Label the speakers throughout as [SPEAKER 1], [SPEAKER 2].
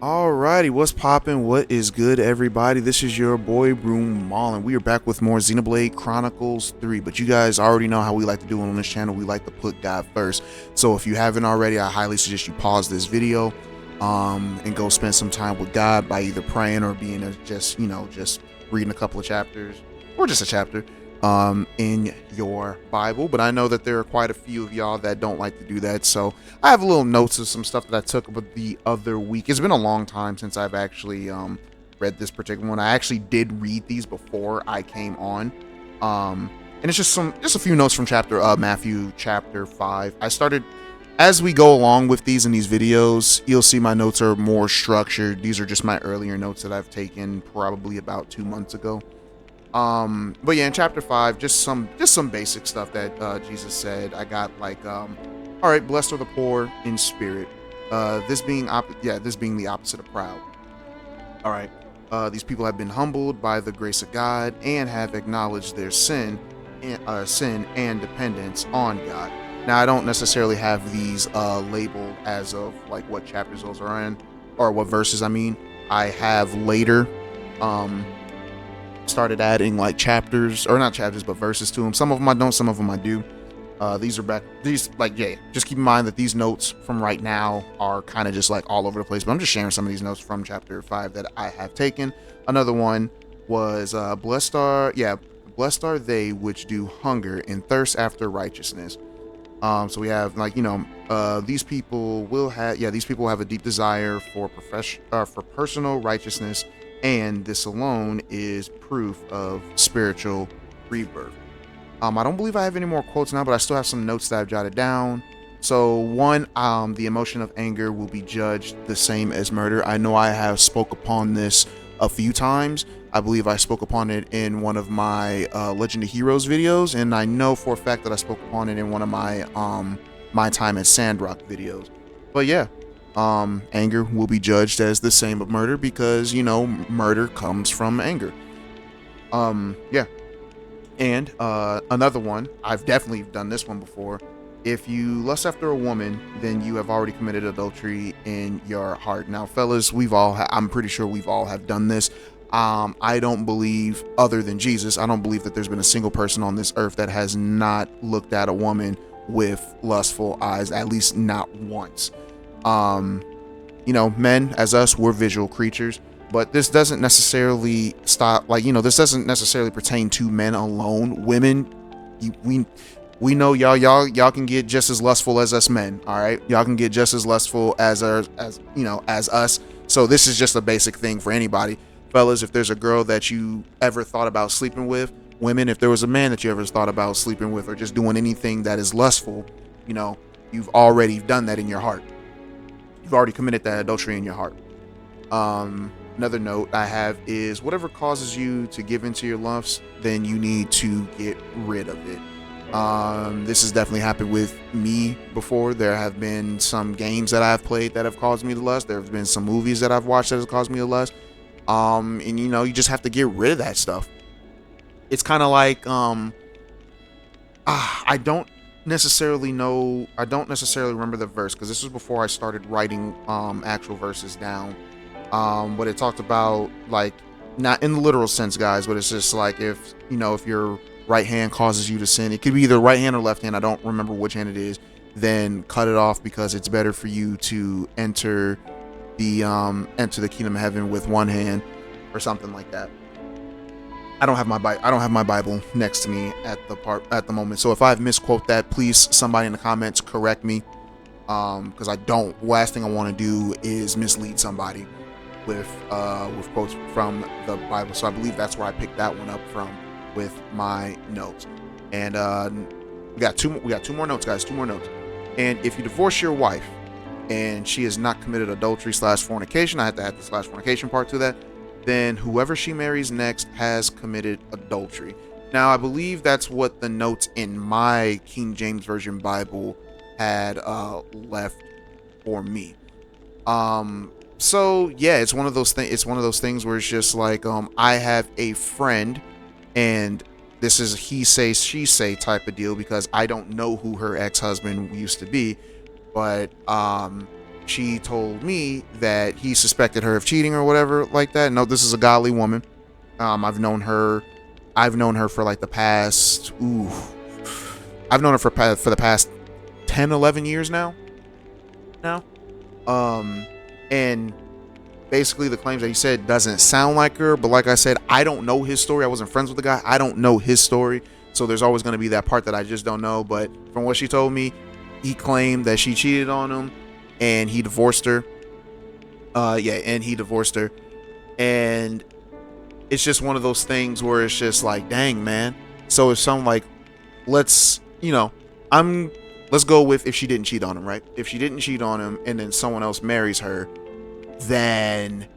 [SPEAKER 1] Alrighty, what's poppin'? What is good, everybody? This is your boy Brumal, and we are back with more Xenoblade Chronicles 3. But you guys already know how we like to do it on this channel. We like to put God first. So if you haven't already, I highly suggest you pause this video, and go spend some time with God by either praying or being just reading a couple of chapters or just a chapter in your Bible. But I know that there are quite a few of y'all that don't like to do that, so I have little notes of some stuff that I took about the other week. It's been a long time since I've actually read this particular one. I actually did read these before I came on, and it's just a few notes from Matthew chapter 5. I started as we go along with these in these videos. You'll see my notes are more structured. These are just my earlier notes that I've taken probably about 2 months ago. But yeah, in chapter 5, just some basic stuff that Jesus said. I got like, all right, blessed are the poor in spirit. This being the opposite of proud. All right, these people have been humbled by the grace of God and have acknowledged their sin and dependence on God. Now, I don't necessarily have these labeled as of like what chapters those are in, or what verses. I mean, I have later started adding like chapters, or not chapters, but verses to them. Some of them I don't, some of them I do. Just keep in mind that these notes from right now are kind of just like all over the place, but I'm just sharing some of these notes from chapter 5 that I have taken. Another one was blessed are they which do hunger and thirst after righteousness. So we have these people will have a deep desire for personal righteousness, and this alone is proof of spiritual rebirth. I don't believe I have any more quotes now, but I still have some notes that I've jotted down. So one, the emotion of anger will be judged the same as murder. I know I have spoke upon this a few times. I believe I spoke upon it in one of my Legend of Heroes videos, and I know for a fact that I spoke upon it in one of my my time at Sandrock videos. But yeah, anger will be judged as the same of murder, because murder comes from anger. Yeah. And another one, I've definitely done this one before. If you lust after a woman, then you have already committed adultery in your heart. Now, fellas, I'm pretty sure we've all have done this. I don't believe, other than Jesus, I don't believe that there's been a single person on this earth that has not looked at a woman with lustful eyes, at least not once. Men as us, we're visual creatures, but this doesn't necessarily this doesn't necessarily pertain to men alone. Women, we know y'all can get just as lustful as us men. All right, y'all can get just as lustful as us. So this is just a basic thing for anybody. Fellas, if there's a girl that you ever thought about sleeping with, women, if there was a man that you ever thought about sleeping with, or just doing anything that is lustful, you've already done that in your heart. You've already committed that adultery in your heart. Another note I have is, whatever causes you to give into your lusts, then you need to get rid of it. This has definitely happened with me before. There have been some games that I've played that have caused me to lust. There have been some movies that I've watched that have caused me to lust. And you just have to get rid of that stuff. It's kind of like I don't necessarily remember the verse, because this was before I started writing actual verses down. But it talked about, like, not in the literal sense, guys, but it's just like, if your right hand causes you to sin, it could be either right hand or left hand, I don't remember which hand it is, then cut it off, because it's better for you to enter the kingdom of heaven with one hand, or something like that. I don't have my Bible next to me at the moment, so if I've misquote that, please somebody in the comments correct me, because I don't. Last thing I want to do is mislead somebody with quotes from the Bible. So I believe that's where I picked that one up from with my notes. And we got two more notes, guys. 2 more notes. And if you divorce your wife and she has not committed adultery / fornication, I had to add the / fornication part to that, then whoever she marries next has committed adultery. Now, I believe that's what the notes in my King James Version Bible had left for me. So yeah, it's one of those things where it's just like, I have a friend, and this is he say she say type of deal, because I don't know who her ex-husband used to be, but she told me that he suspected her of cheating or whatever like that. No, this is a godly woman. I've known her for like the past I've known her for the past 10, 11 years now. And basically the claims that he said doesn't sound like her, but like I said, I don't know his story. I wasn't friends with the guy. I don't know his story. So there's always going to be that part that I just don't know. But from what she told me, he claimed that she cheated on him and he divorced her. And he divorced her. And it's just one of those things where it's just like, dang, man. So it's something like, let's go with if she didn't cheat on him, right? If she didn't cheat on him and then someone else marries her, then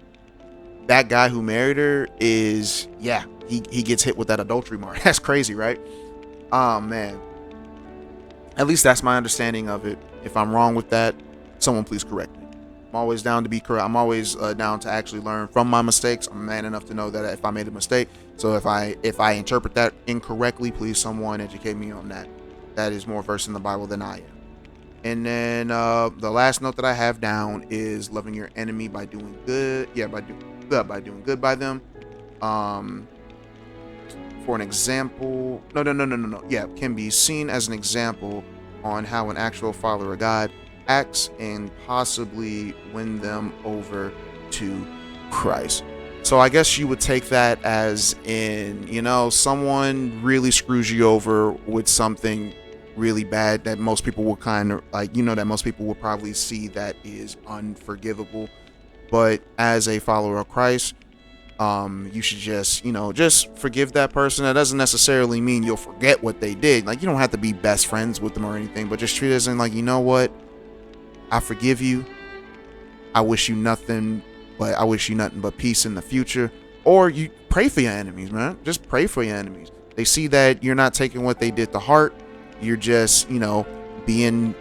[SPEAKER 1] that guy who married her is, he gets hit with that adultery mark. That's crazy, right? Man. At least that's my understanding of it. If I'm wrong with that, someone please correct me. I'm always down to be correct. I'm always down to actually learn from my mistakes. I'm man enough to know that if I made a mistake. So if I interpret that incorrectly, please someone educate me on that. That is more versed in the Bible than I am. And then the last note that I have down is loving your enemy by doing good. Yeah, by doing good by them. For an example, no. Yeah, can be seen as an example on how an actual follower of God acts and possibly win them over to Christ. So I guess you would take that as in, someone really screws you over with something really bad that most people will kind of like, that most people will probably see that is unforgivable. But as a follower of Christ, you should just forgive that person. That doesn't necessarily mean you'll forget what they did. Like, you don't have to be best friends with them or anything, but just treat it as in like, you know what? I forgive you. I wish you nothing but peace in the future. Or you pray for your enemies, man. Just pray for your enemies. They see that you're not taking what they did to heart. You're just, being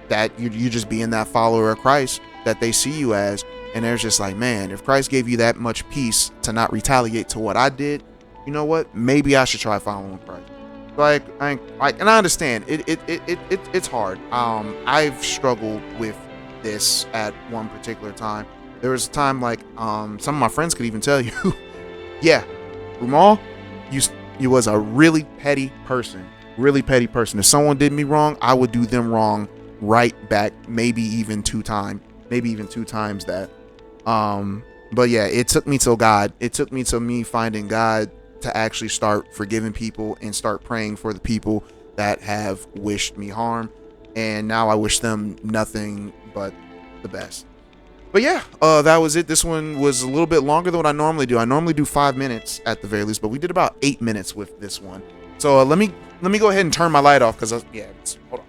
[SPEAKER 1] that you're just being that follower of Christ that they see you as. And they're just like, man, if Christ gave you that much peace to not retaliate to what I did, you know what? Maybe I should try following Christ. And I understand it's hard. I've struggled with this at one particular time. There was a time like some of my friends could even tell you, yeah, Brumal, you was a really petty person. If someone did me wrong, I would do them wrong right back, maybe even two times that. But yeah, it took me till God. It took me to me finding God to actually start forgiving people and start praying for the people that have wished me harm. And now I wish them nothing but the best. But yeah, that was it. This one was a little bit longer than what I normally do. I normally do 5 minutes at the very least, but we did about 8 minutes with this one. So let me go ahead and turn my light off because hold on.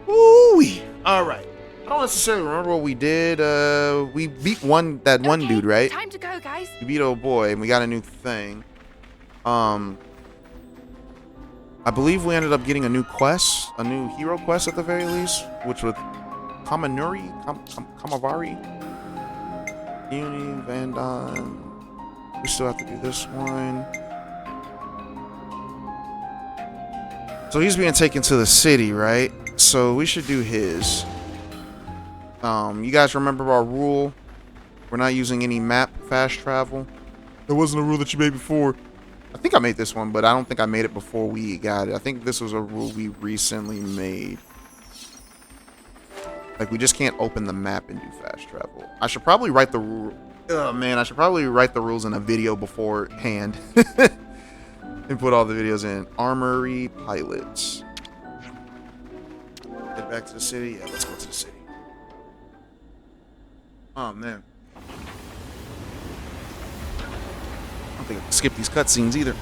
[SPEAKER 1] Woo-wee. All right. I don't necessarily remember what we did. We beat that one dude, right?
[SPEAKER 2] Time to go, guys.
[SPEAKER 1] We beat old boy, and we got a new thing. I believe we ended up getting a new quest, a new hero quest at the very least, which was Kamavari, Uni, Vandon. We still have to do this one. So he's being taken to the city, right? So we should do his. You guys remember our rule? We're not using any map fast travel. There wasn't a rule that you made before. I think I made this one, but I don't think I made it before we got it. I think this was a rule we recently made. Like, we just can't open the map and do fast travel. I should probably write the rule. Oh man, I should probably write the rules in a video beforehand. And put all the videos in. Armory pilots. Head back to the city. Yeah, let's go to the city. Oh man. I don't think I can skip these cutscenes either.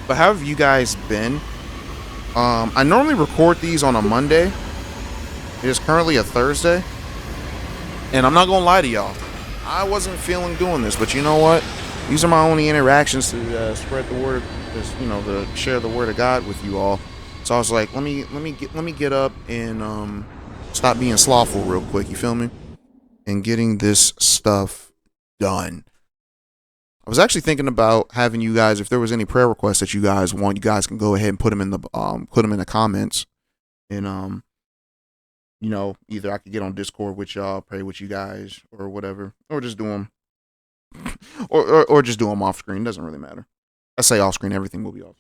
[SPEAKER 1] But how have you guys been? I normally record these on a Monday. It is currently a Thursday. And I'm not gonna lie to y'all. I wasn't feeling doing this, but you know what? These are my only interactions to spread the word, to share the word of God with you all. So I was like, let me get up and stop being slothful real quick. You feel me? And getting this stuff done. I was actually thinking about having you guys, if there was any prayer requests that you guys want, you guys can go ahead and put them in the comments, and you know, either I could get on Discord with y'all, pray with you guys, or whatever, or just do them, or just do them off screen. Doesn't really matter. I say off screen, everything will be off,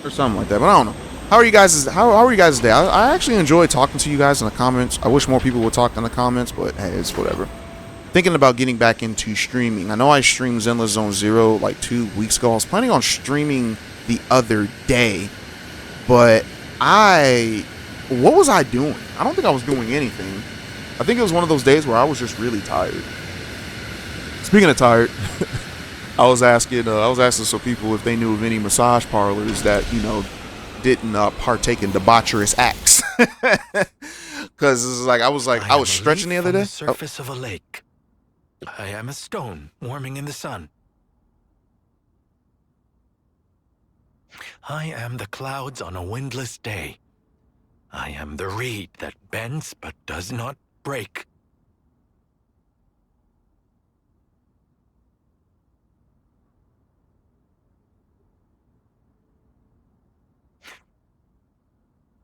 [SPEAKER 1] or something like that. But I don't know. How are you guys? How are you guys today? I actually enjoy talking to you guys in the comments. I wish more people would talk in the comments, but hey, it's whatever. Thinking about getting back into streaming. I know I streamed Zenless Zone Zero like 2 weeks ago. I was planning on streaming the other day, but what was I doing? I don't think I was doing anything. I think it was one of those days where I was just really tired. Speaking of tired, I was asking some people if they knew of any massage parlors that, you know, didn't partake in debaucherous acts. Because it's like I was stretching the other day.
[SPEAKER 2] The surface of a lake. I am a stone warming in the sun. I am the clouds on a windless day. I am the reed that bends but does not break.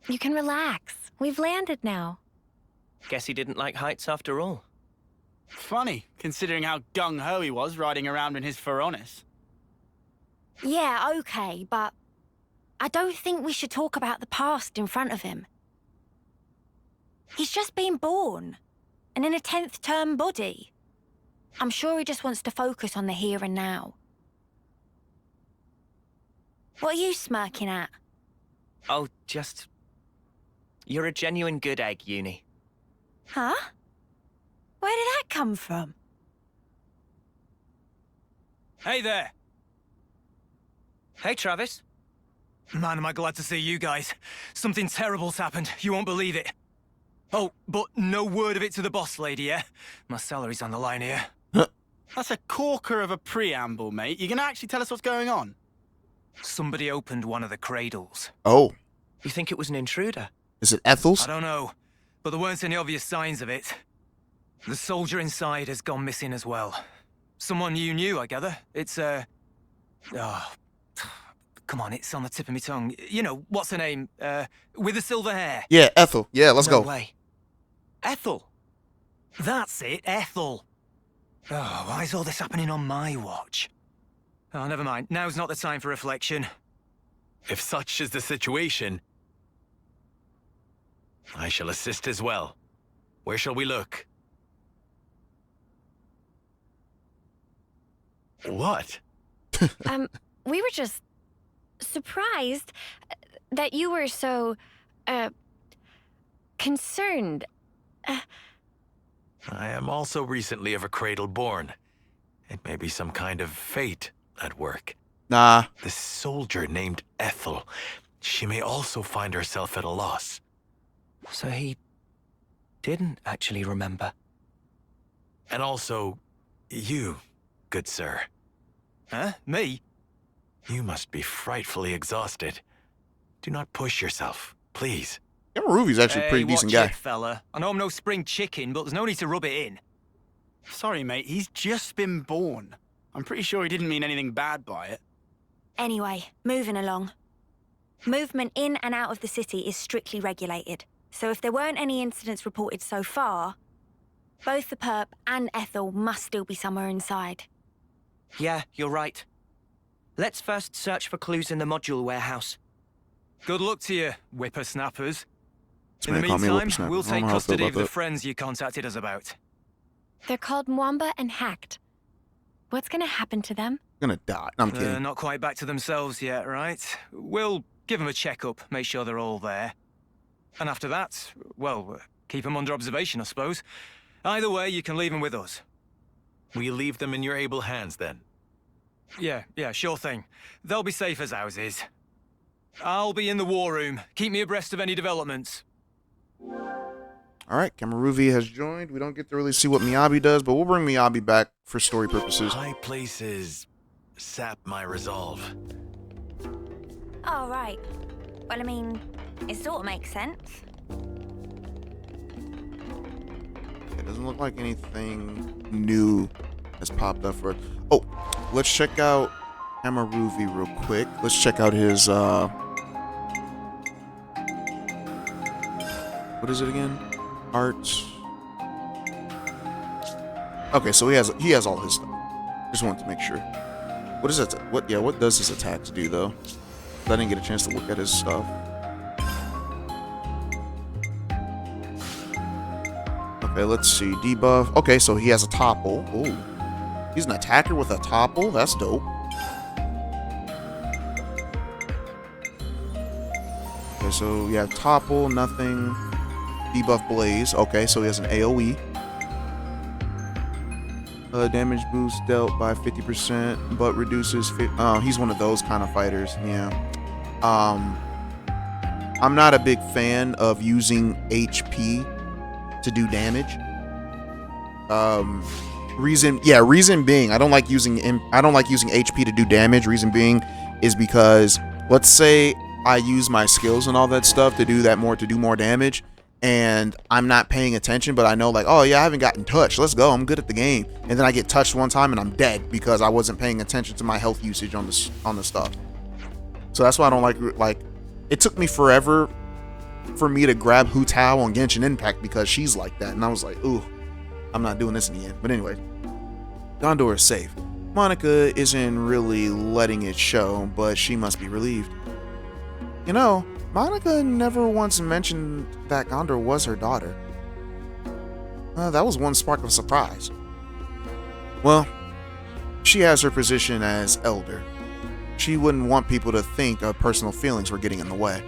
[SPEAKER 3] You can relax. We've landed now.
[SPEAKER 4] Guess he didn't like heights after all.
[SPEAKER 5] Funny, considering how gung-ho he was riding around in his Feronis.
[SPEAKER 3] Yeah, okay, but I don't think we should talk about the past in front of him. He's just been born, and in a 10th term body. I'm sure he just wants to focus on the here and now. What are you smirking at?
[SPEAKER 4] Oh, just... You're a genuine good egg, Uni.
[SPEAKER 3] Huh? Where did that come from?
[SPEAKER 6] Hey there!
[SPEAKER 4] Hey, Travis.
[SPEAKER 6] Man, am I glad to see you guys. Something terrible's happened. You won't believe it. Oh, but no word of it to the boss lady, yeah? My salary's on the line here.
[SPEAKER 5] That's a corker of a preamble, mate. You gonna actually tell us what's going on?
[SPEAKER 6] Somebody opened one of the cradles.
[SPEAKER 1] Oh,
[SPEAKER 4] You think it was an intruder?
[SPEAKER 1] is it Ethel's?
[SPEAKER 6] I don't know, but there weren't any obvious signs of it. The soldier inside has gone missing as well. Someone you knew, I gather. It's, oh, come on, it's on the tip of my tongue. You know, what's her name? With the silver hair.
[SPEAKER 1] Yeah, Ethel. Yeah, let's
[SPEAKER 4] No
[SPEAKER 1] go.
[SPEAKER 4] way. Ethel.
[SPEAKER 6] That's it, Ethel. Oh, why is all this happening on my watch? Oh, never mind. Now's not the time for reflection.
[SPEAKER 2] If such is the situation, I shall assist as well. Where shall we look? What?
[SPEAKER 3] We were just surprised that you were so, concerned.
[SPEAKER 2] I am also recently of a cradle born. It may be some kind of fate at work.
[SPEAKER 1] Nah.
[SPEAKER 2] The soldier named Ethel. She may also find herself at a loss.
[SPEAKER 4] So he didn't actually remember.
[SPEAKER 2] And also, you, good sir.
[SPEAKER 6] Huh? Me?
[SPEAKER 2] You must be frightfully exhausted. Do not push yourself, please.
[SPEAKER 1] Ruby's actually a pretty
[SPEAKER 6] Hey,
[SPEAKER 1] decent
[SPEAKER 6] watch
[SPEAKER 1] guy.
[SPEAKER 6] it, fella. I know I'm no spring chicken, but there's no need to rub it in.
[SPEAKER 5] Sorry, mate, he's just been born. I'm pretty sure he didn't mean anything bad by it.
[SPEAKER 3] Anyway, moving along. Movement in and out of the city is strictly regulated. So if there weren't any incidents reported so far, both the perp and Ethel must still be somewhere inside.
[SPEAKER 4] Yeah, you're right. Let's first search for clues in the module warehouse.
[SPEAKER 6] Good luck to you, whippersnappers.
[SPEAKER 1] This
[SPEAKER 6] In the
[SPEAKER 1] man called me a
[SPEAKER 6] meantime,
[SPEAKER 1] whippersnapper.
[SPEAKER 6] we'll
[SPEAKER 1] I don't
[SPEAKER 6] take
[SPEAKER 1] know how I feel
[SPEAKER 6] custody
[SPEAKER 1] about
[SPEAKER 6] of the
[SPEAKER 1] that.
[SPEAKER 6] friends you contacted us about.
[SPEAKER 3] They're called Mwamba and Hacked. What's gonna happen to them?
[SPEAKER 1] Gonna die. No, I'm
[SPEAKER 6] They're
[SPEAKER 1] kidding.
[SPEAKER 6] not quite back to themselves yet, right? We'll give them a checkup, make sure they're all there. And after that, well, keep them under observation, I suppose. Either way, you can leave them with us.
[SPEAKER 2] We leave them in your able hands, then.
[SPEAKER 6] Yeah, sure thing. They'll be safe as houses. I'll be in the war room. Keep me abreast of any developments.
[SPEAKER 1] All right, Kamaruvi has joined. We don't get to really see what Miyabi does, but we'll bring Miyabi back for story purposes.
[SPEAKER 2] High places sap my resolve.
[SPEAKER 3] Oh, right. Well, I mean, it sort of makes sense.
[SPEAKER 1] It doesn't look like anything new has popped up for. Oh, let's check out Amaruvi real quick. Let's check out his what is it again? Arts. Okay, so he has all his stuff. Just wanted to make sure. What is it? What does his attacks do though? I didn't get a chance to look at his stuff. Okay, let's see. Debuff. Okay, so he has a topple. Ooh. He's an attacker with a topple? That's dope. Okay, so you have topple, nothing. Debuff blaze. Okay, so he has an AoE. Damage boost dealt by 50%, but reduces. He's one of those kind of fighters. Yeah. I'm not a big fan of using HP to do damage. Reason being, I don't like using HP to do damage. Reason being is because, let's say I use my skills and all that stuff to do more damage, and I'm not paying attention, but I know, like, oh yeah, I haven't gotten touched, let's go, I'm good at the game, and then I get touched one time and I'm dead because I wasn't paying attention to my health usage on the stuff. So that's why I don't like it took me forever for me to grab Hu Tao on Genshin Impact because she's like that, and I was like, ooh, I'm not doing this in the end. But anyway, Gondor is safe. Monica isn't really letting it show, but she must be relieved. You know, Monica never once mentioned that Gondor was her daughter. That was one spark of surprise. Well, she has her position as elder. She wouldn't want people to think her personal feelings were getting in the way.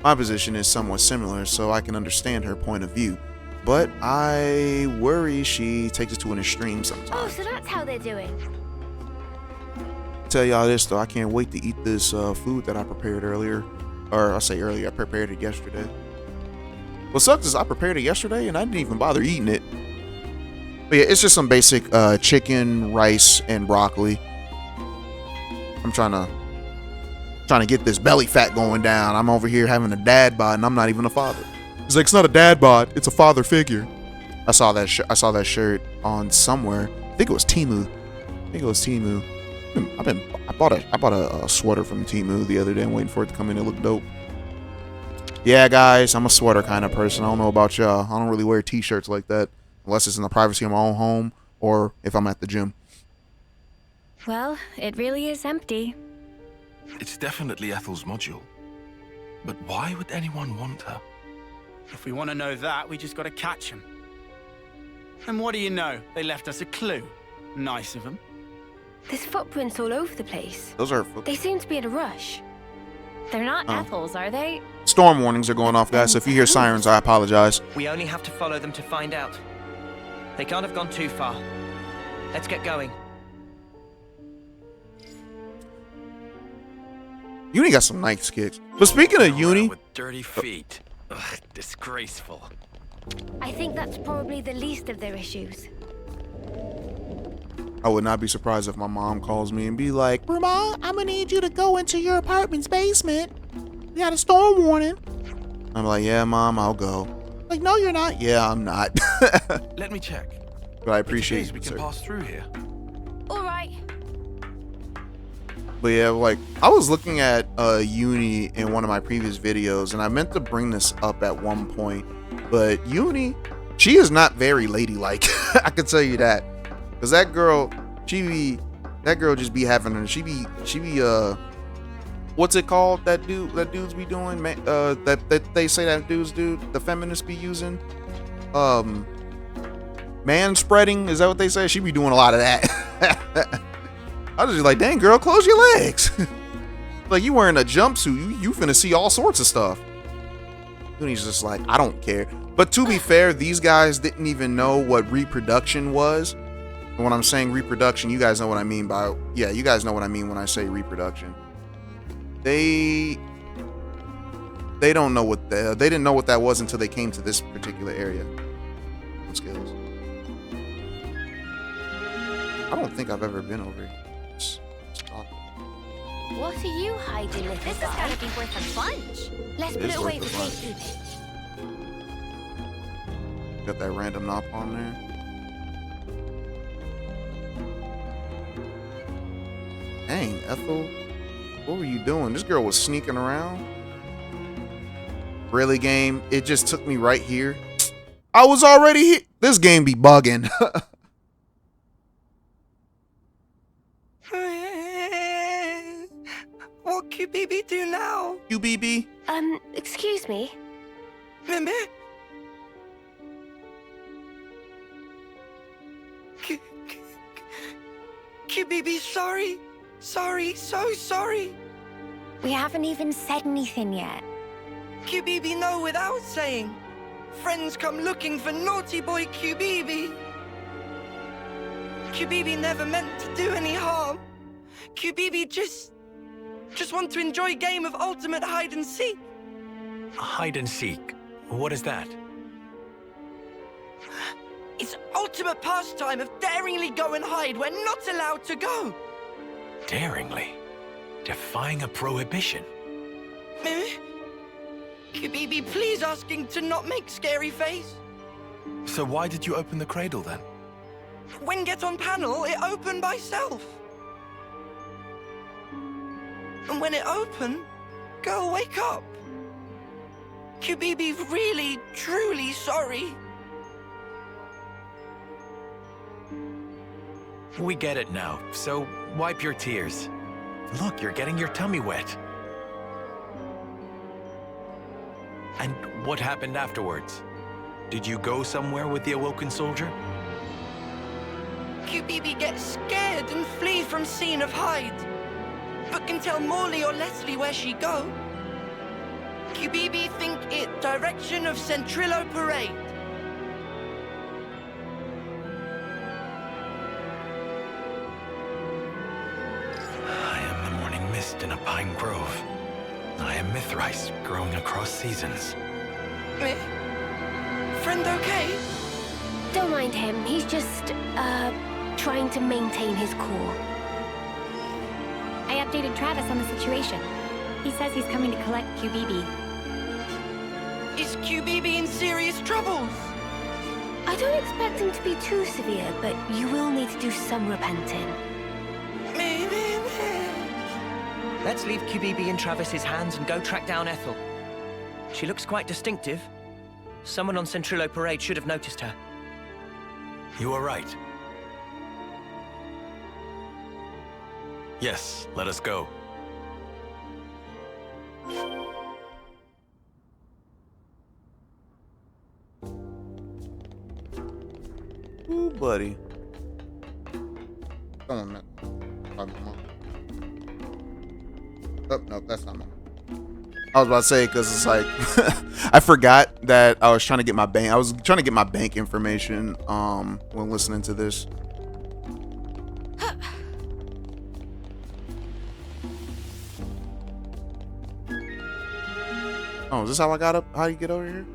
[SPEAKER 1] My position is somewhat similar, so I can understand her point of view. But I worry she takes it to an extreme sometimes.
[SPEAKER 7] Oh, so that's how they're doing.
[SPEAKER 1] Tell y'all this though, I can't wait to eat this food that I prepared earlier. Or I say earlier, I prepared it yesterday. What sucks is I prepared it yesterday and I didn't even bother eating it. But yeah, it's just some basic chicken, rice, and broccoli. I'm trying to get this belly fat going down. I'm over here having a dad bod and I'm not even a father. He's like, it's not a dad bod, it's a father figure. I saw that shirt on somewhere. I think it was Temu. I bought a sweater from Temu the other day. I'm waiting for it to come in. It looked dope. Yeah, guys, I'm a sweater kind of person. I don't know about y'all. I don't really wear t-shirts like that unless it's in the privacy of my own home or if I'm at the gym.
[SPEAKER 7] Well, it really is empty.
[SPEAKER 8] It's definitely Ethel's module. But why would anyone want her?
[SPEAKER 5] If we want to know that, we just got to catch them. And what do you know? They left us a clue. Nice of them.
[SPEAKER 7] There's footprints all over the place.
[SPEAKER 1] Those are footprints.
[SPEAKER 7] They seem to be in a rush. They're not Ethel's, are they?
[SPEAKER 1] Storm warnings are going off, guys. So if you hear sirens, I apologize.
[SPEAKER 4] We only have to follow them to find out. They can't have gone too far. Let's get going.
[SPEAKER 1] Uni got some nice kicks. But speaking of Uni,
[SPEAKER 2] with dirty feet. Ugh, disgraceful.
[SPEAKER 7] I think that's probably the least of their issues.
[SPEAKER 1] I would not be surprised if my mom calls me and be like, Brumal, I'm gonna need you to go into your apartment's basement. We got a storm warning. I'm like, yeah, Mom, I'll go. Like, no, you're not. Yeah, I'm not.
[SPEAKER 8] Let me check.
[SPEAKER 1] But I appreciate
[SPEAKER 8] it. We can pass through here.
[SPEAKER 7] All right.
[SPEAKER 1] But yeah, like, I was looking at Uni in one of my previous videos, and I meant to bring this up at one point, but Uni, she is not very ladylike. I can tell you that. Cause that girl just be having she be what's it called that dudes be doing, man, that they say that dudes do, the feminists be using, man spreading, is that what they say? She be doing a lot of that. I was just like, dang girl, close your legs. Like, you wearing a jumpsuit, you finna see all sorts of stuff. And he's just like, I don't care. But to be fair, these guys didn't even know what reproduction was. And when I'm saying reproduction, you guys know what I mean by, yeah, you guys know what I mean when I say reproduction. They don't know what they didn't know what that was until they came to this particular area. Skills. I don't think I've ever been over here.
[SPEAKER 7] What are you hiding, little This guy? Is gonna be worth a bunch. Let's put it away for safekeeping.
[SPEAKER 1] Got that random knob on there. Dang, Ethel. What were you doing? This girl was sneaking around. Really, game? It just took me right here. I was already here. This game be bugging.
[SPEAKER 4] What could BB do now?
[SPEAKER 1] UBB?
[SPEAKER 7] Excuse me.
[SPEAKER 4] Mimi? QBB, sorry. Sorry, so sorry.
[SPEAKER 3] We haven't even said anything yet.
[SPEAKER 4] QBB, no, without saying. Friends come looking for naughty boy QBB. QBB never meant to do any harm. QBB just want to enjoy a game of ultimate hide and seek.
[SPEAKER 2] Hide and seek? What is that?
[SPEAKER 4] It's ultimate pastime of daringly go and hide where not allowed to go.
[SPEAKER 2] Daringly? Defying a prohibition?
[SPEAKER 4] Mimi? QBB, please asking to not make scary face.
[SPEAKER 8] So why did you open the cradle then?
[SPEAKER 4] When get on panel, it opened by self. And when it opened, girl, wake up. QBB, really, truly sorry.
[SPEAKER 2] We get it now, so wipe your tears. Look, you're getting your tummy wet. And what happened afterwards? Did you go somewhere with the awoken soldier?
[SPEAKER 4] QBB gets scared and flee from scene of hide, but can tell Morley or Leslie where she go. QBB think it direction of Centrillo Parade.
[SPEAKER 2] I am the morning mist in a pine grove. I am Mithrice, growing across seasons.
[SPEAKER 4] Eh? Friend okay?
[SPEAKER 7] Don't mind him. He's just, trying to maintain his cool.
[SPEAKER 9] I updated Travis on the situation. He says he's coming to collect QBB.
[SPEAKER 4] Is QBB in serious troubles?
[SPEAKER 7] I don't expect him to be too severe, but you will need to do some repenting.
[SPEAKER 4] Let's leave QBB in Travis's hands and go track down Ethel. She looks quite distinctive. Someone on Centrillo Parade should have noticed her.
[SPEAKER 2] You are right. Yes, let us go.
[SPEAKER 1] Ooh, buddy. Come on, man. Oh, no, that's not mine. I was about to say, because it's like, I forgot that I was trying to get my bank. I was trying to get my bank information when listening to this. Oh, is this how I got up? How do you get over here?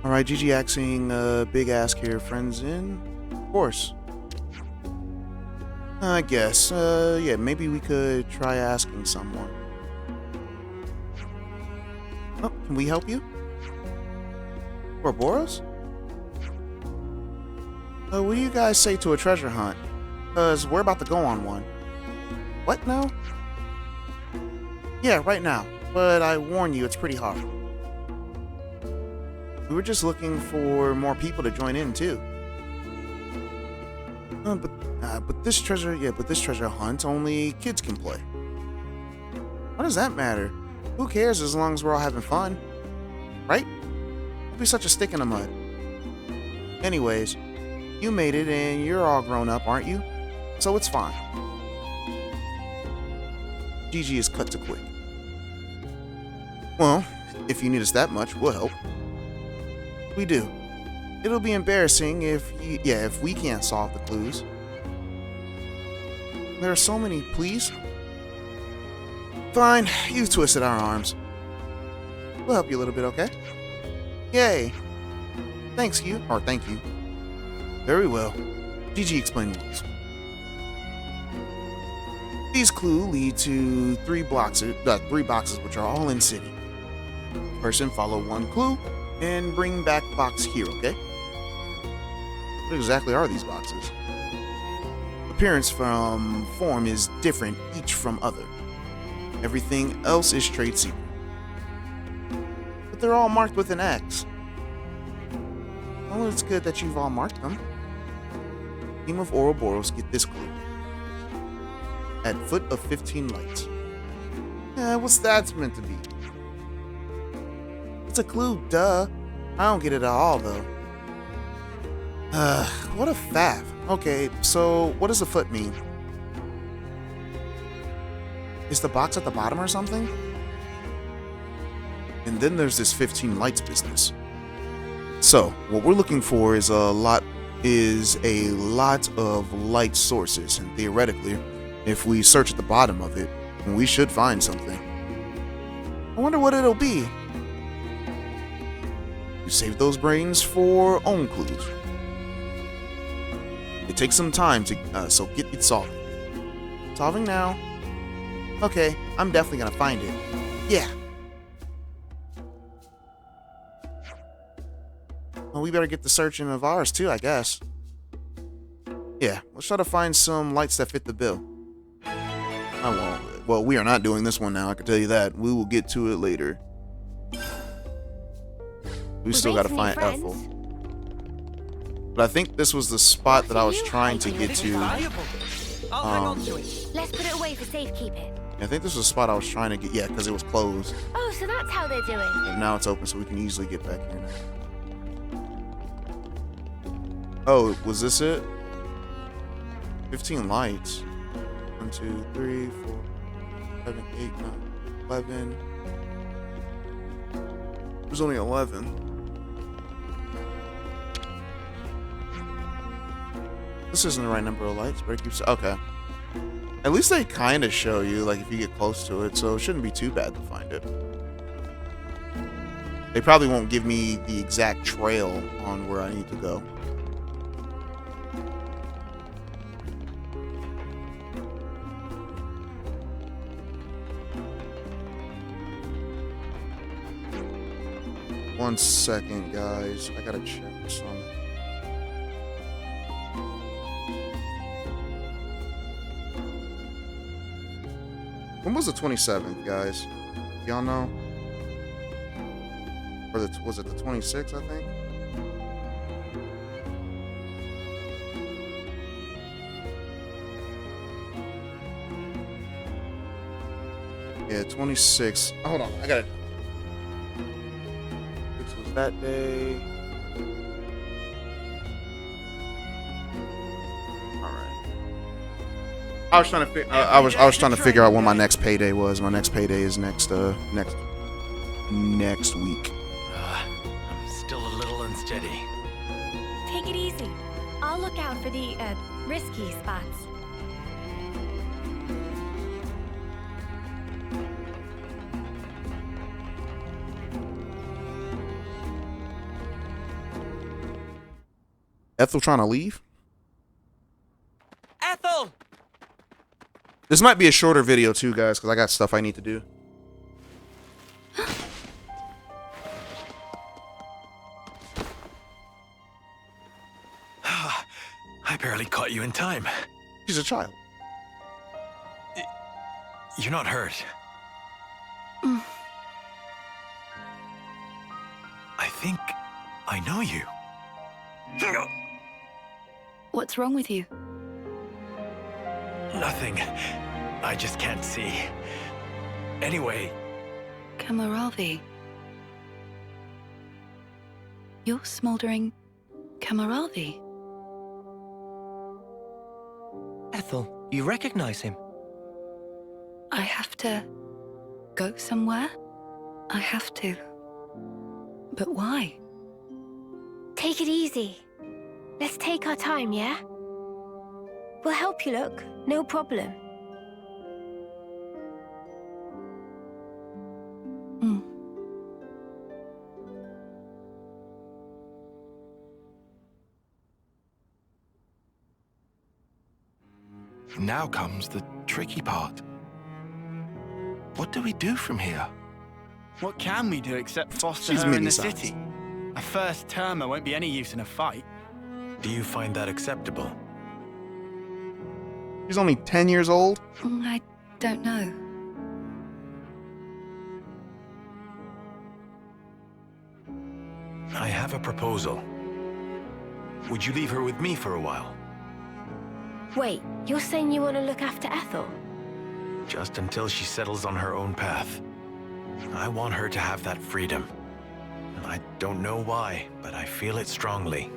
[SPEAKER 1] All right, GG axing big ask here. Friends in? Of course. I guess. Yeah, maybe we could try asking someone. Oh, can we help you? Ouroboros? What do you guys say to a treasure hunt? Because we're about to go on one. What now? Yeah, right now. But I warn you, it's pretty hard. We were just looking for more people to join in, too. But this treasure hunt, only kids can play. What does that matter? Who cares as long as we're all having fun? Right? Don't be such a stick in the mud. Anyways, you made it and you're all grown up, aren't you? So it's fine. GG is cut to quick. Well, if you need us that much, we'll help. We do. It'll be embarrassing if we can't solve the clues. There are so many, please. Fine, you've twisted our arms. We'll help you a little bit, okay? Yay. Thank you. Very well. GG explain rules. These clues lead to three boxes which are all in city. Person follow one clue and bring back box here, okay? What exactly are these boxes? appearance from form is different each from other. Everything else is trade secret. But they're all marked with an X. Well, it's good that you've all marked them. Team of Ouroboros get this clue. At foot of 15 lights. What's that meant to be? It's a clue, duh. I don't get it at all, though. What a faff. Okay, so what does the foot mean? Is the box at the bottom or something? And then there's this 15 lights business. So, what we're looking for is a lot of light sources, and theoretically, if we search at the bottom of it, we should find something. I wonder what it'll be. You save those brains for own clues. It takes some time to, so get it solving. Solving now. Okay, I'm definitely gonna find it. Yeah. Well, we better get the searching of ours too, I guess. Yeah, let's try to find some lights that fit the bill. I won't. Well, we are not doing this one now, I can tell you that. We will get to it later. We still gotta find Ethel. But I think this was the spot that I was trying to get to.
[SPEAKER 4] I'll hang on to it.
[SPEAKER 7] Let's put it away for safekeeping.
[SPEAKER 1] I think this was the spot I was trying to get. Yeah, because it was closed.
[SPEAKER 7] Oh, so that's how they're doing.
[SPEAKER 1] And now it's open, so we can easily get back here now. Oh, was this it? 15 lights. 1, 2, 3, 4, 7, 8, 9, 11. There's only 11. This isn't the right number of lights, but it keeps. Okay. At least they kind of show you, like, if you get close to it, so it shouldn't be too bad to find it. They probably won't give me the exact trail on where I need to go. One second, guys. I gotta check something. When was the 27th, guys? Y'all know? Or was it the 26th, I think? Yeah, 26. Hold on, I gotta. This was that day. I was trying to I was trying to figure out when my next payday was. My next payday is next week.
[SPEAKER 2] I'm still a little unsteady.
[SPEAKER 9] Take it easy. I'll look out for the, risky spots.
[SPEAKER 1] Ethel trying to leave?
[SPEAKER 4] Ethel!
[SPEAKER 1] This might be a shorter video too, guys, because I got stuff I need to do.
[SPEAKER 2] I barely caught you in time.
[SPEAKER 1] She's a child.
[SPEAKER 2] You're not hurt. I think I know you.
[SPEAKER 9] What's wrong with you?
[SPEAKER 2] Nothing. I just can't see. Anyway.
[SPEAKER 9] Kamaravi. You're smoldering Kamaravi.
[SPEAKER 4] Ethel, you recognize him?
[SPEAKER 9] I have to go somewhere? I have to. But why?
[SPEAKER 7] Take it easy. Let's take our time, yeah? We'll help you look. No problem.
[SPEAKER 8] Now comes the tricky part. What do we do from here?
[SPEAKER 5] What can we do except foster
[SPEAKER 1] She's
[SPEAKER 5] her in the
[SPEAKER 1] mini-sized.
[SPEAKER 5] city? A first termer won't be any use in a fight.
[SPEAKER 2] Do you find that acceptable?
[SPEAKER 1] She's only 10 years old?
[SPEAKER 10] I don't know.
[SPEAKER 2] I have a proposal. Would you leave her with me for a while?
[SPEAKER 7] Wait, you're saying you want to look after Ethel?
[SPEAKER 2] Just until she settles on her own path. I want her to have that freedom. And I don't know why, but I feel it strongly.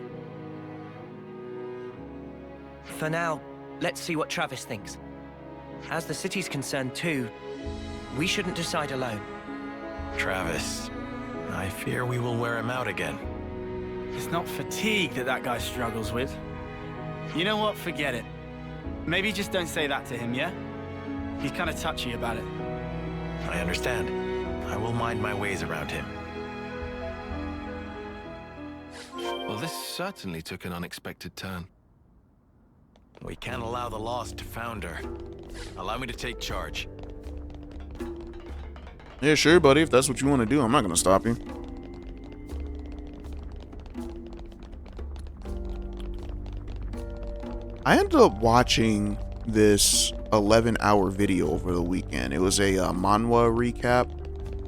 [SPEAKER 4] For now, let's see what Travis thinks. As the city's concerned too, we shouldn't decide alone.
[SPEAKER 2] Travis, I fear we will wear him out again.
[SPEAKER 5] It's not fatigue that guy struggles with. You know what? Forget it. Maybe just don't say that to him, yeah? He's kind of touchy about it.
[SPEAKER 2] I understand. I will mind my ways around him.
[SPEAKER 8] Well, this certainly took an unexpected turn.
[SPEAKER 2] We can't allow the lost to founder. Allow me to take charge.
[SPEAKER 1] Yeah, sure, buddy. If that's what you want to do, I'm not going to stop you. I ended up watching this 11-hour video over the weekend. It was a manhwa recap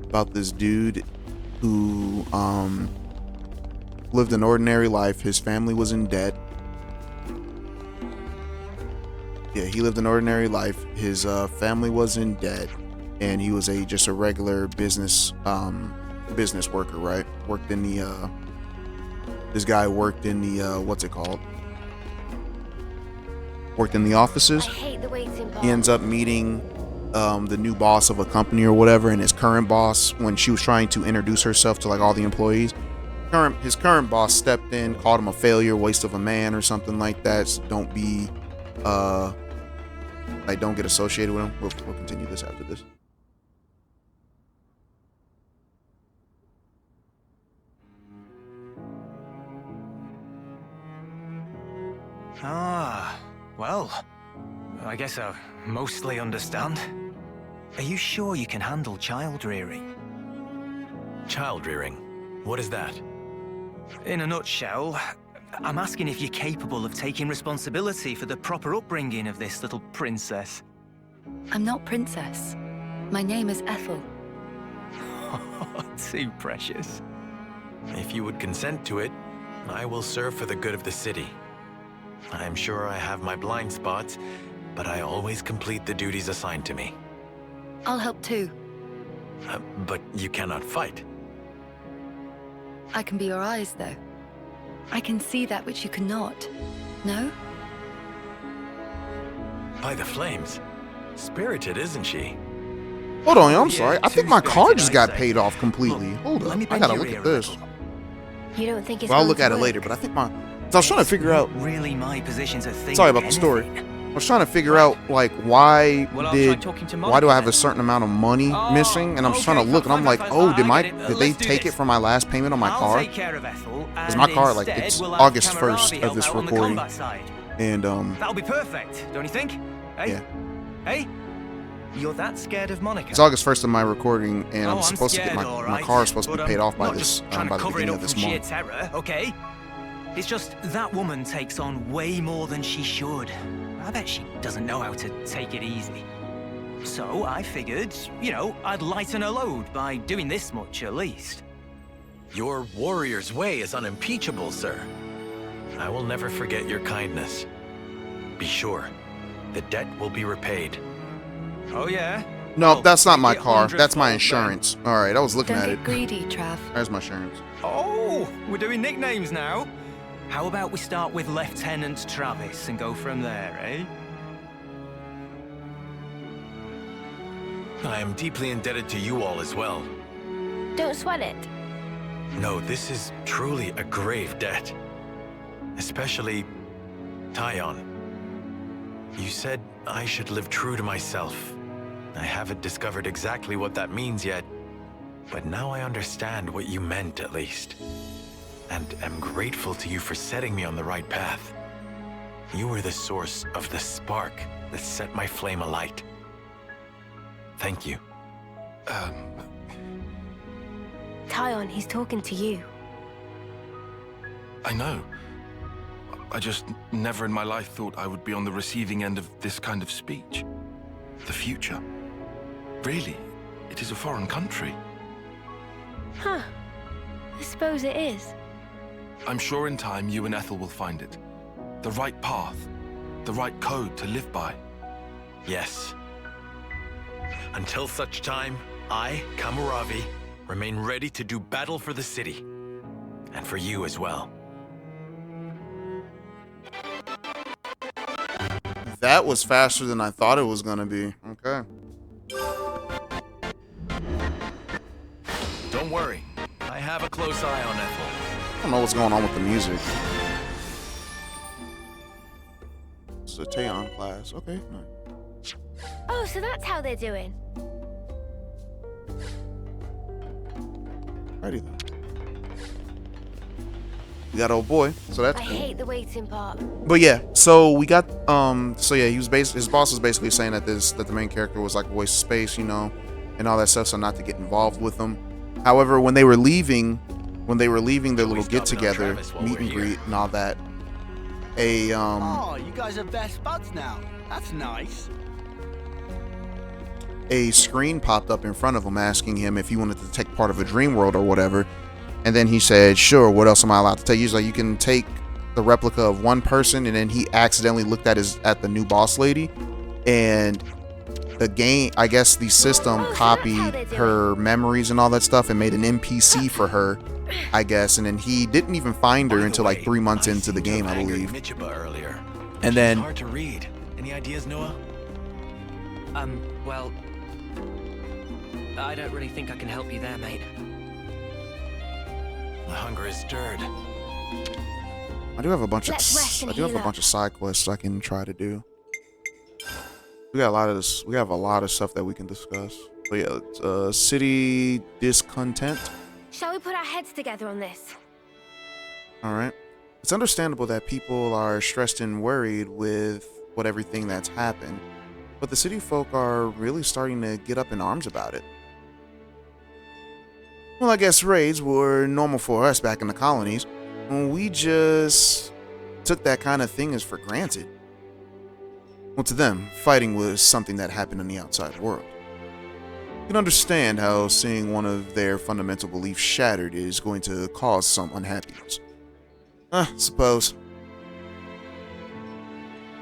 [SPEAKER 1] about this dude who lived an ordinary life. His family was in debt. Yeah, he lived an ordinary life. His family was in debt, and he was just a regular business worker, right? Worked in the this guy worked in the what's it called? Worked in the offices.
[SPEAKER 7] I hate the waiting bar.
[SPEAKER 1] He ends up meeting the new boss of a company or whatever, and his current boss, when she was trying to introduce herself to like all the employees, his current boss stepped in, called him a failure, waste of a man, or something like that. So don't be don't get associated with him. We'll continue this after this.
[SPEAKER 6] Ah, well, I guess I mostly understand. Are you sure you can handle child rearing?
[SPEAKER 2] Child rearing? What is that?
[SPEAKER 6] In a nutshell, I'm asking if you're capable of taking responsibility for the proper upbringing of this little princess.
[SPEAKER 10] I'm not princess. My name is Ethel.
[SPEAKER 6] Too precious.
[SPEAKER 2] If you would consent to it, I will serve for the good of the city. I am sure I have my blind spots, but I always complete the duties assigned to me.
[SPEAKER 10] I'll help too.
[SPEAKER 2] But you cannot fight.
[SPEAKER 10] I can be your eyes, though. I can see that which you cannot. No?
[SPEAKER 2] By the flames. Spirited, isn't she?
[SPEAKER 1] Hold on, I'm sorry. I think my car just got paid off completely. Hold up. I gotta look at this.
[SPEAKER 7] You don't think it's
[SPEAKER 1] Well, I'll
[SPEAKER 7] going
[SPEAKER 1] look
[SPEAKER 7] to
[SPEAKER 1] at it
[SPEAKER 7] work?
[SPEAKER 1] later, but I think so I was trying to figure out.
[SPEAKER 6] Really my position to think.
[SPEAKER 1] Sorry about the story. I was trying to figure out like why do I have a certain amount of money missing, and I'm trying to look, and I'm like, oh, did they take it from my last payment on my car? Because my car, like, it's August 1st of this recording, and
[SPEAKER 6] that'll be perfect, don't you think? Hey?
[SPEAKER 1] Yeah.
[SPEAKER 6] Hey?
[SPEAKER 4] You're that scared of Monica?
[SPEAKER 1] it's August 1st of my recording, and I'm supposed to get my
[SPEAKER 6] alright,
[SPEAKER 1] car is supposed to be
[SPEAKER 6] but,
[SPEAKER 1] paid off by
[SPEAKER 6] not
[SPEAKER 1] this
[SPEAKER 6] just trying
[SPEAKER 1] by
[SPEAKER 6] to
[SPEAKER 1] the
[SPEAKER 6] cover it
[SPEAKER 1] beginning
[SPEAKER 6] up
[SPEAKER 1] of this
[SPEAKER 6] from sheer
[SPEAKER 1] month.
[SPEAKER 6] terror, okay? It's just that woman takes on way more than she should. I bet she doesn't know how to take it easy. So I figured, you know, I'd lighten her load by doing this much at least.
[SPEAKER 2] Your warrior's way is unimpeachable, sir. I will never forget your kindness. Be sure, the debt will be repaid.
[SPEAKER 6] Oh yeah?
[SPEAKER 1] No,
[SPEAKER 6] Well,
[SPEAKER 1] that's not my
[SPEAKER 6] maybe
[SPEAKER 1] car.
[SPEAKER 6] 100
[SPEAKER 1] That's my
[SPEAKER 6] then.
[SPEAKER 1] insurance. All right, I was looking
[SPEAKER 10] Don't
[SPEAKER 1] at
[SPEAKER 10] get
[SPEAKER 1] it.
[SPEAKER 10] greedy, Trav.
[SPEAKER 1] There's my insurance.
[SPEAKER 6] Oh, we're doing nicknames now. How about we start with Lieutenant Travis and go from there, eh?
[SPEAKER 2] I am deeply indebted to you all as well.
[SPEAKER 7] Don't sweat it.
[SPEAKER 2] No, this is truly a grave debt. Especially Tyon. You said I should live true to myself. I haven't discovered exactly what that means yet, but now I understand what you meant at least. And am grateful to you for setting me on the right path. You were the source of the spark that set my flame alight. Thank you.
[SPEAKER 7] Tyon, he's talking to you.
[SPEAKER 8] I know. I just never in my life thought I would be on the receiving end of this kind of speech. The future. Really, it is a foreign country.
[SPEAKER 7] Huh. I suppose it is.
[SPEAKER 8] I'm sure in time you and Ethel will find it. The right path. The right code to live by.
[SPEAKER 2] Yes. Until such time, I, Kamuravi, remain ready to do battle for the city. And for you as well.
[SPEAKER 1] That was faster than I thought it was gonna be. Okay.
[SPEAKER 2] Don't worry. I have a close eye on Ethel.
[SPEAKER 1] I don't know what's going on with the music. It's a Taeon class. Okay. Nice.
[SPEAKER 7] Oh, so that's how they're doing.
[SPEAKER 1] Alrighty then. We got old boy, so that's
[SPEAKER 7] I
[SPEAKER 1] cool.
[SPEAKER 7] hate the waiting part.
[SPEAKER 1] But yeah, so we got so yeah, he was his boss was basically saying that the main character was like a waste of space, you know, and all that stuff, so not to get involved with them. However, when they were leaving their little get together, meet and greet and all that,
[SPEAKER 5] Oh, you guys are best buds now. That's nice.
[SPEAKER 1] a screen popped up in front of him asking him if he wanted to take part of a dream world or whatever. And then he said, sure, what else am I allowed to take? He's like, you can take the replica of one person. And then he accidentally looked at the new boss lady. And the game, I guess the system copied her memories and all that stuff and made an NPC for her, I guess. And then he didn't even find her until like 3 months into the game, I believe.
[SPEAKER 2] Earlier.
[SPEAKER 1] And then...
[SPEAKER 2] Hard to read. Any ideas, Noah?
[SPEAKER 4] Well... I don't really think I can help you there, mate.
[SPEAKER 2] My hunger is stirred.
[SPEAKER 1] I do have a bunch of side quests I can try to do. We got a lot of this. We have a lot of stuff that we can discuss. But yeah, it's, city discontent.
[SPEAKER 7] Shall we put our heads together on this?
[SPEAKER 1] All right. It's understandable that people are stressed and worried with everything that's happened, but the city folk are really starting to get up in arms about it. Well, I guess raids were normal for us back in the colonies. We just took that kind of thing as for granted. Well, to them, fighting was something that happened in the outside world. You can understand how seeing one of their fundamental beliefs shattered is going to cause some unhappiness. Suppose.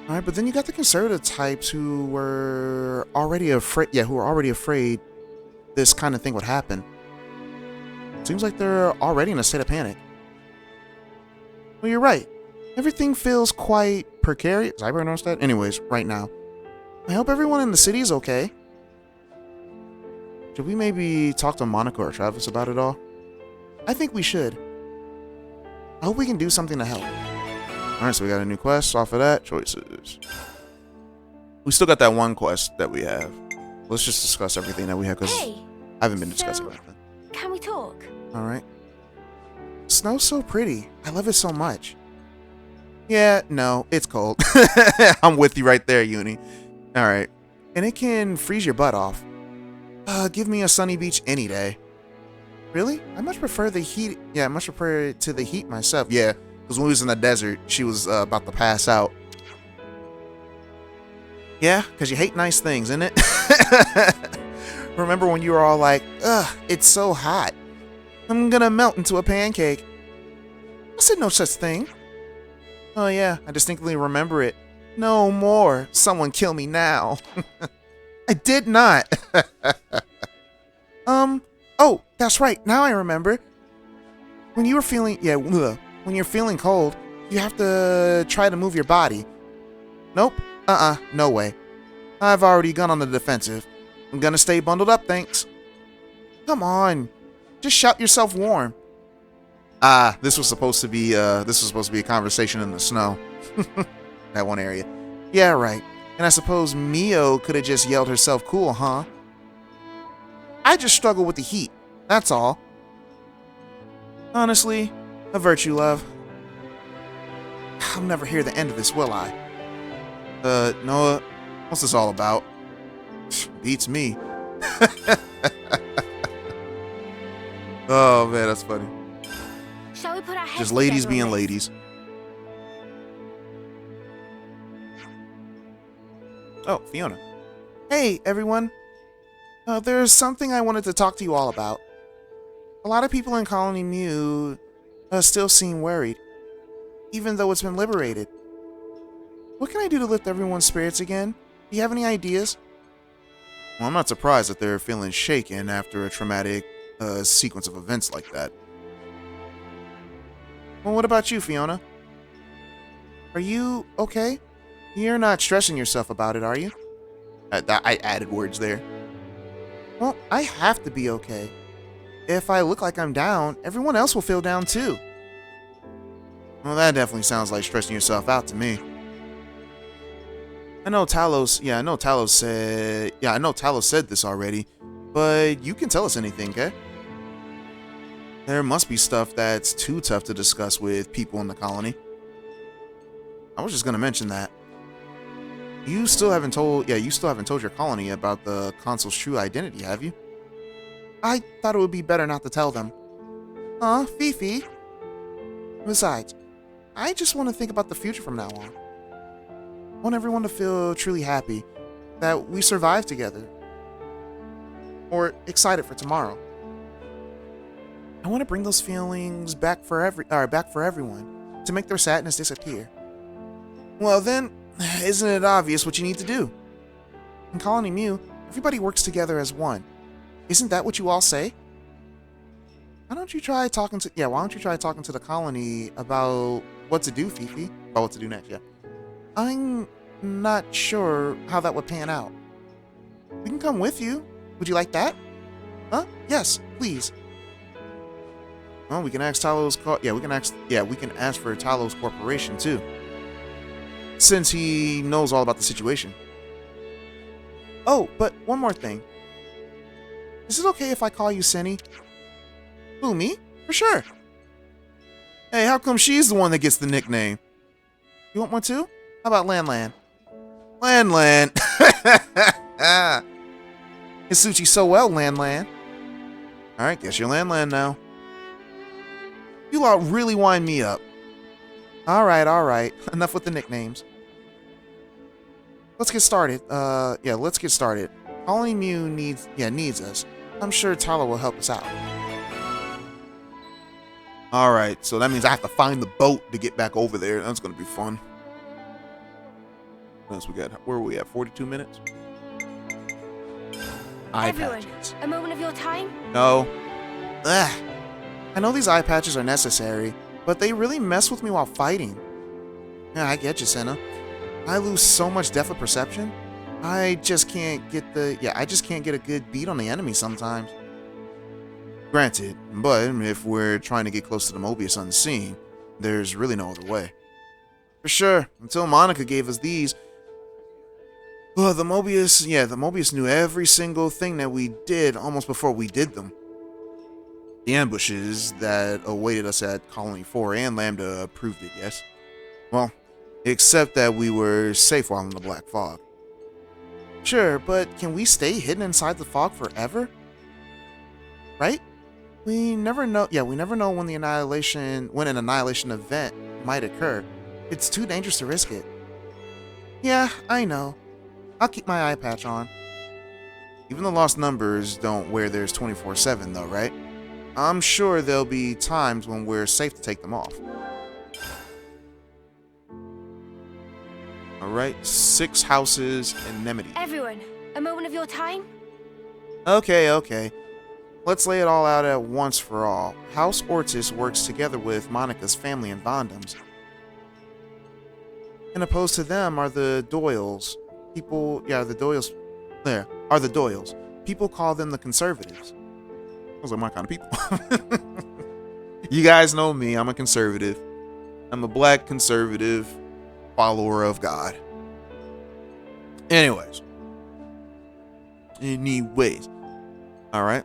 [SPEAKER 1] Alright, but then you got the conservative types who were already afraid this kind of thing would happen. Seems like they're already in a state of panic. Well, you're right. Everything feels quite precarious. Did I pronounce that? Anyways, right now. I hope everyone in the city is okay. Should we maybe talk to Monica or Travis about it all? I think we should. I hope we can do something to help. Alright, so we got a new quest off of that. Choices. We still got that one quest that we have. Let's just discuss everything that we have, because I haven't been discussing anything.
[SPEAKER 7] Can we talk?
[SPEAKER 1] Alright. Snow's so pretty. I love it so much. Yeah, no, it's cold. I'm with you right there, Uni. Alright. And it can freeze your butt off. Give me a sunny beach any day. Really? I much prefer the heat. Yeah, I much prefer it to the heat myself. Yeah, because when we was in the desert, she was about to pass out. Yeah, because you hate nice things, innit? Remember when you were all like, ugh, it's so hot. I'm gonna melt into a pancake. I said no such thing. Oh yeah, I distinctly remember it. No more. Someone kill me now. I did not. Oh, that's right. Now I remember. When you were feeling, when you're feeling cold, you have to try to move your body. Nope. No way. I've already gone on the defensive. I'm gonna stay bundled up, thanks. Come on. Just shout yourself warm. This was supposed to be a conversation in the snow. That one area. Yeah, right. And I suppose Mio could have just yelled herself cool, huh? I just struggle with the heat. That's all. Honestly, a virtue, love. I'll never hear the end of this, will I? Noah, what's this all about? Beats me.
[SPEAKER 7] Oh man, that's funny. Shall we put our heads
[SPEAKER 1] just ladies
[SPEAKER 7] together
[SPEAKER 1] being
[SPEAKER 7] on this?
[SPEAKER 1] ladies. Oh, Fiona. Hey, everyone. There's something I wanted to talk to you all about. A lot of people in Colony Mu still seem worried, even though it's been liberated. What can I do to lift everyone's spirits again? Do you have any ideas? Well, I'm not surprised that they're feeling shaken after a traumatic sequence of events like that. Well, what about you, Fiona? Are you okay? You're not stressing yourself about it, are you? I added words there. Well, I have to be okay. If I look like I'm down, everyone else will feel down too. Well, that definitely sounds like stressing yourself out to me. I know Talos said this already, but you can tell us anything, okay? There must be stuff that's too tough to discuss with people in the colony. I was just gonna mention that. You still haven't told your colony about the consul's true identity, have you? I thought it would be better not to tell them. Aw, Fifi. Besides, I just want to think about the future from now on. I want everyone to feel truly happy that we survived together. Or excited for tomorrow. I want to bring those feelings back for everyone, to make their sadness disappear. Well then, isn't it obvious what you need to do? In Colony Mu, everybody works together as one. Isn't that what you all say? Why don't you try talking to the colony about what to do, Fifi? About what to do next, yeah. I'm not sure how that would pan out. We can come with you. Would you like that? Huh? Yes, please. Well, we can ask we can ask for Talos Corporation too. Since he knows all about the situation. Oh, but one more thing. Is it okay if I call you Senny? Who, me? For sure. Hey, how come she's the one that gets the nickname? You want one too? How about Lan Lan? Lan Lan! It suits you so well, Lan Lan. Alright, guess you're Lan Lan now. You lot really wind me up. Alright. Enough with the nicknames. Let's get started. Let's get started. Colony Mu needs us. I'm sure Tala will help us out. Alright, so that means I have to find the boat to get back over there. That's gonna be fun. What else we got? Where are we at? 42 minutes? Eye
[SPEAKER 7] Everyone,
[SPEAKER 1] patches.
[SPEAKER 7] a moment of your time?
[SPEAKER 1] No. Ugh. I know these eye patches are necessary, but they really mess with me while fighting. Yeah, I get you, Senna. I lose so much depth of perception. I just can't get a good beat on the enemy sometimes. Granted, but if we're trying to get close to the Mobius unseen, there's really no other way. For sure, until Monica gave us these. Well, the Mobius knew every single thing that we did almost before we did them. The ambushes that awaited us at Colony 4 and Lambda proved it, yes. Well, except that we were safe while in the Black Fog. Sure, but can we stay hidden inside the fog forever? Right? We never know when an annihilation event might occur. It's too dangerous to risk it. Yeah, I know. I'll keep my eye patch on. Even the lost numbers don't wear theirs 24/7 though, right? I'm sure there'll be times when we're safe to take them off. Alright, 6 houses in Nemedy.
[SPEAKER 7] Everyone, a moment of your time?
[SPEAKER 1] Okay. Let's lay it all out at once for all. House Ortis works together with Monica's family in Vondams. And opposed to them are the Doyles. People call them the Conservatives. Those are my kind of people. You guys know me, I'm a conservative. I'm a black conservative follower of God. Anyways. Alright.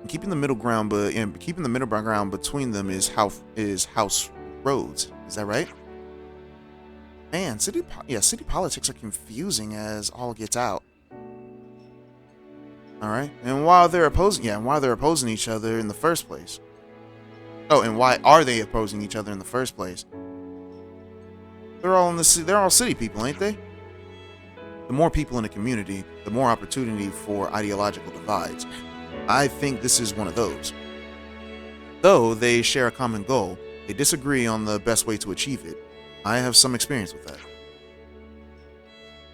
[SPEAKER 1] Keeping the middle ground between them is House Rhodes. Is that right? Man, city politics are confusing as all gets out. All right, and while they're opposing each other in the first place. Oh, and why are they opposing each other in the first place? They're all city people, ain't they? The more people in a community, the more opportunity for ideological divides. I think this is one of those. Though they share a common goal, they disagree on the best way to achieve it. I have some experience with that.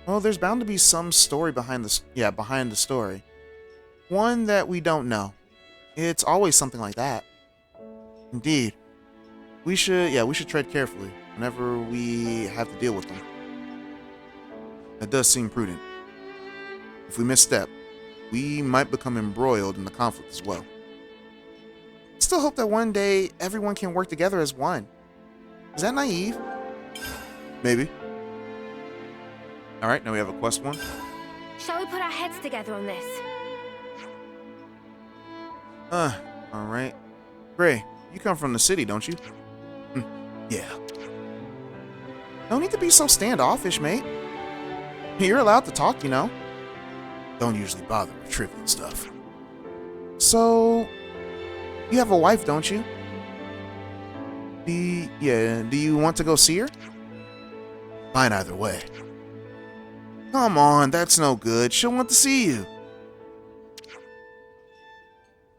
[SPEAKER 1] Well, there's bound to be some story behind the story. One that we don't know. It's always something like that. Indeed. We should tread carefully whenever we have to deal with them. That does seem prudent. If we misstep, we might become embroiled in the conflict as well. I still hope that one day everyone can work together as one. Is that naive? Maybe. Alright, now we have a quest one.
[SPEAKER 7] Shall we put our heads together on this?
[SPEAKER 1] Alright. Gray, you come from the city, don't you? Yeah. No need to be so standoffish, mate. You're allowed to talk, you know. Don't usually bother with trivial stuff. So, you have a wife, don't you? Do you want to go see her? Fine either way. Come on, that's no good. She'll want to see you.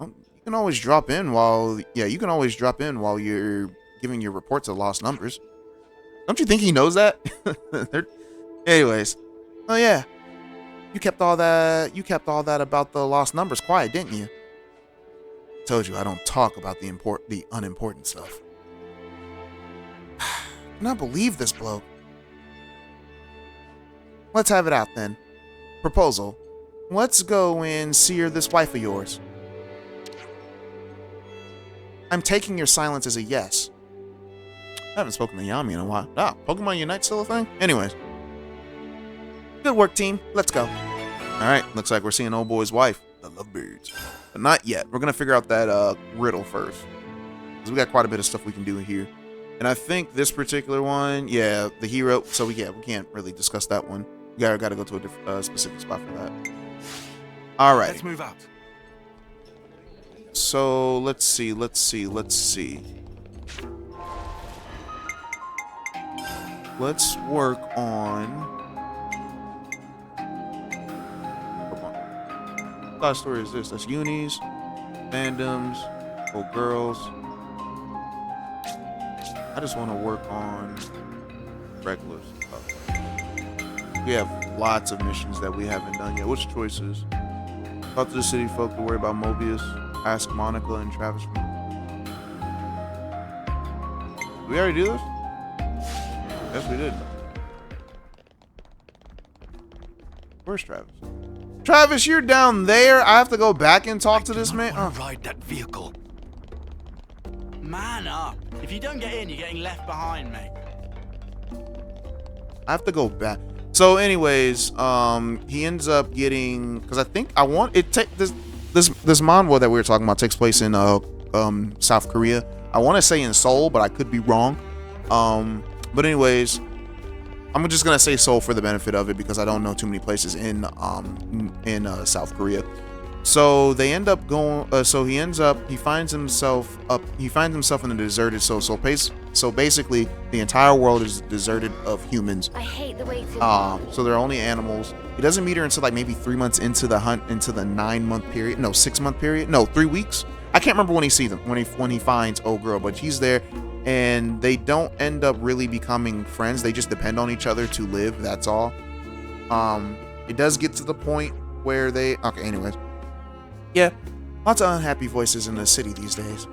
[SPEAKER 1] You can always drop in while you're giving your report to Lost Numbers. Don't you think he knows that? Anyways. Oh yeah. You kept all that about the Lost Numbers quiet, didn't you? Told you I don't talk about the unimportant stuff. I cannot believe this bloke. Let's have it out then. Proposal. Let's go and see her, this wife of yours. I'm taking your silence as a yes. I haven't spoken to Yami in a while. Pokemon Unite still a thing? Anyways. Good work, team. Let's go. Alright, looks like we're seeing old boy's wife, the lovebirds. But not yet. We're going to figure out that riddle first. Because we got quite a bit of stuff we can do here. And I think this particular one, the hero. So we can't really discuss that one. We gotta go to a different, specific spot for that. Alright.
[SPEAKER 8] Let's move out.
[SPEAKER 1] So let's see. Let's work on. What story is this? That's unis, fandoms, old girls. I just want to work on regular stuff. We have lots of missions that we haven't done yet. Which choices? Talk to the city folk to worry about Mobius. Ask Monica and Travis. Did we already do this? Yes, we did. Where's Travis? Travis, you're down there. I have to go back and talk to this man.
[SPEAKER 8] Ride that vehicle.
[SPEAKER 5] Man up. If you don't get in, you're getting left behind, mate.
[SPEAKER 1] I have to go back. So, anyways, he ends up getting, because I think I want it. This manhwa that we were talking about takes place in South Korea. I want to say in Seoul, but I could be wrong. But anyways, I'm just gonna say Seoul for the benefit of it because I don't know too many places in South Korea. So they end up going. He finds himself in a deserted. So basically, the entire world is deserted of humans.
[SPEAKER 7] I hate the waiting.
[SPEAKER 1] So they're only animals. He doesn't meet her until like maybe 3 months into the hunt, into the 9-month period. No, 6-month period. No, 3 weeks. I can't remember when he sees them. When he finds old girl, but he's there, and they don't end up really becoming friends. They just depend on each other to live. That's all. It does get to the point where they. Okay. Anyways. Yeah, lots of unhappy voices in the city these days.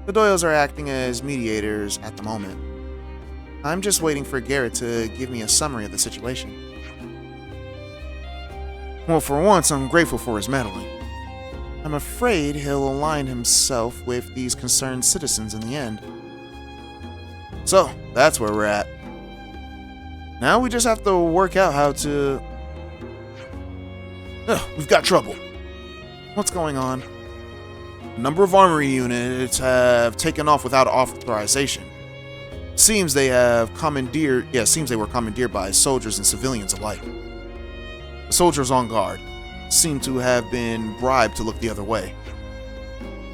[SPEAKER 1] The Doyles are acting as mediators at the moment. I'm just waiting for Garrett to give me a summary of the situation. Well, for once, I'm grateful for his meddling. I'm afraid he'll align himself with these concerned citizens in the end. So, that's where we're at. Now we just have to work out how to... we've got trouble. What's going on? A number of armory units have taken off without authorization. Seems they were commandeered by soldiers and civilians alike. The soldiers on guard seem to have been bribed to look the other way.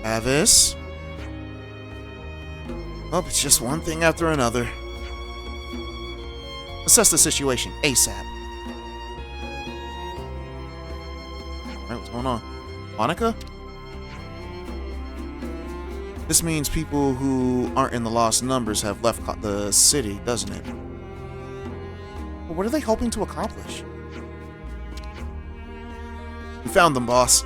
[SPEAKER 1] Avis? Well, it's just one thing after another. Assess the situation ASAP. What's going on? Monica? This means people who aren't in the lost numbers have left the city, doesn't it? But what are they hoping to accomplish? We found them, boss.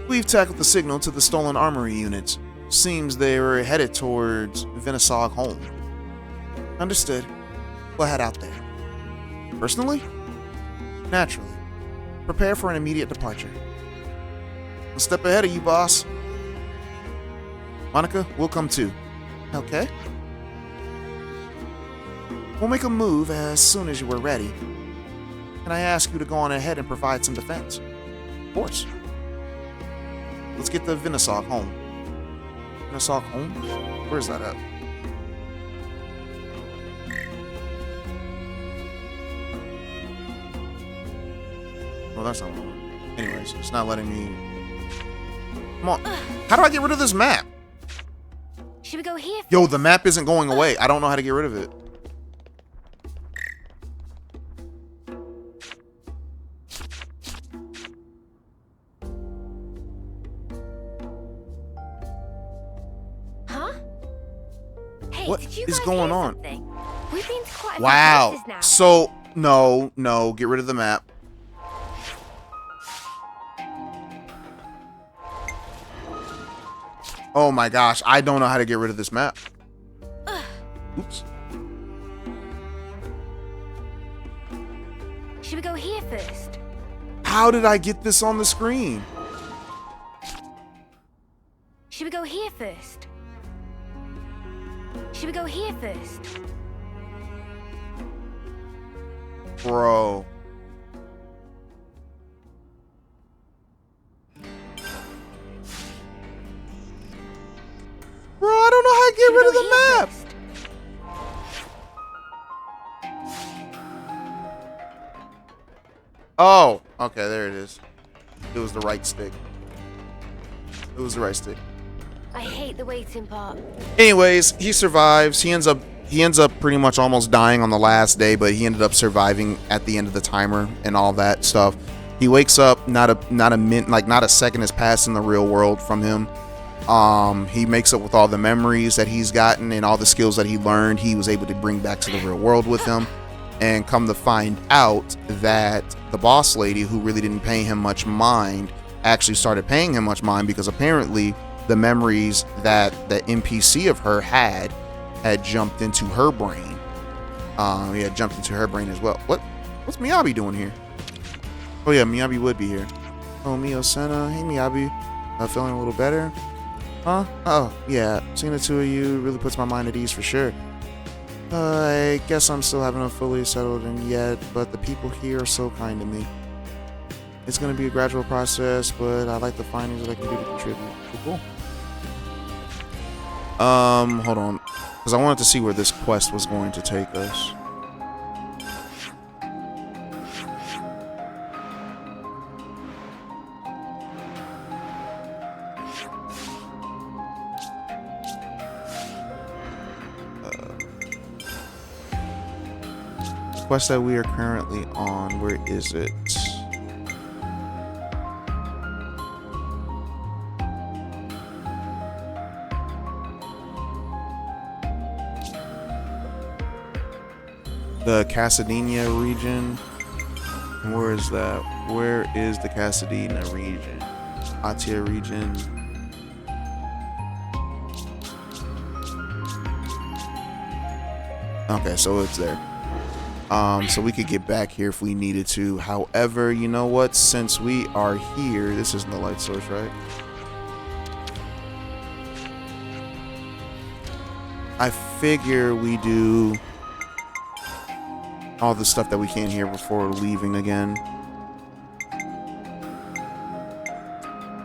[SPEAKER 1] We've tackled the signal to the stolen armory units. Seems they were headed towards Venisog home. Understood. We'll head out there. Personally? Naturally. Prepare for an immediate departure. A step ahead of you, boss. Monica, we'll come too. Okay. We'll make a move as soon as you are ready. Can I ask you to go on ahead and provide some defense? Of course. Let's get the Venisog home. Venisog home? Where's that at? Well, that's not one. Anyways, it's not letting me... Come on. How do I get rid of this map?
[SPEAKER 7] Should we go here?
[SPEAKER 1] Yo, the map isn't going away. I don't know how to get rid of it.
[SPEAKER 7] Huh? Hey,
[SPEAKER 1] What
[SPEAKER 7] did you
[SPEAKER 1] is
[SPEAKER 7] guys
[SPEAKER 1] going
[SPEAKER 7] hear
[SPEAKER 1] on?
[SPEAKER 7] something? We've been to quite a few
[SPEAKER 1] Wow.
[SPEAKER 7] places now.
[SPEAKER 1] So, no, get rid of the map. Oh my gosh, I don't know how to get rid of this map. Oops.
[SPEAKER 7] Should we go here first?
[SPEAKER 1] How did I get this on the screen?
[SPEAKER 7] Should we go here first? Should we go here first?
[SPEAKER 1] Bro. Bro, I don't know how to get rid of the map. Oh, okay, there it is. It was the right stick. It was the right stick.
[SPEAKER 7] I hate the waiting part.
[SPEAKER 1] Anyways, he survives. He ends up pretty much almost dying on the last day, but he ended up surviving at the end of the timer and all that stuff. He wakes up, not a second has passed in the real world from him. He makes up with all the memories that he's gotten and all the skills that he learned. He was able to bring back to the real world with him, and come to find out that the boss lady, who really didn't pay him much mind, actually started paying him much mind, because apparently the memories that the NPC of her had jumped into her brain. He had jumped into her brain as well. What's Miyabi doing here? Oh yeah, Miyabi would be here. Oh, Mio Senna. Hey Miyabi. Feeling a little better? Huh? Oh, yeah. Seeing the two of you really puts my mind at ease for sure. I guess I'm still haven't fully settled in yet, but the people here are so kind to me. It's going to be a gradual process, but I like the findings that I can do to contribute. Cool. Hold on. Because I wanted to see where this quest was going to take us. Quest that we are currently on, where is it? The Casadena region. Where is that? Where is the Casadena region? Atia region. Okay, so it's there. So we could get back here if we needed to. However, you know what? Since we are here, this isn't the light source, right? I figure we do all the stuff that we can here before leaving again.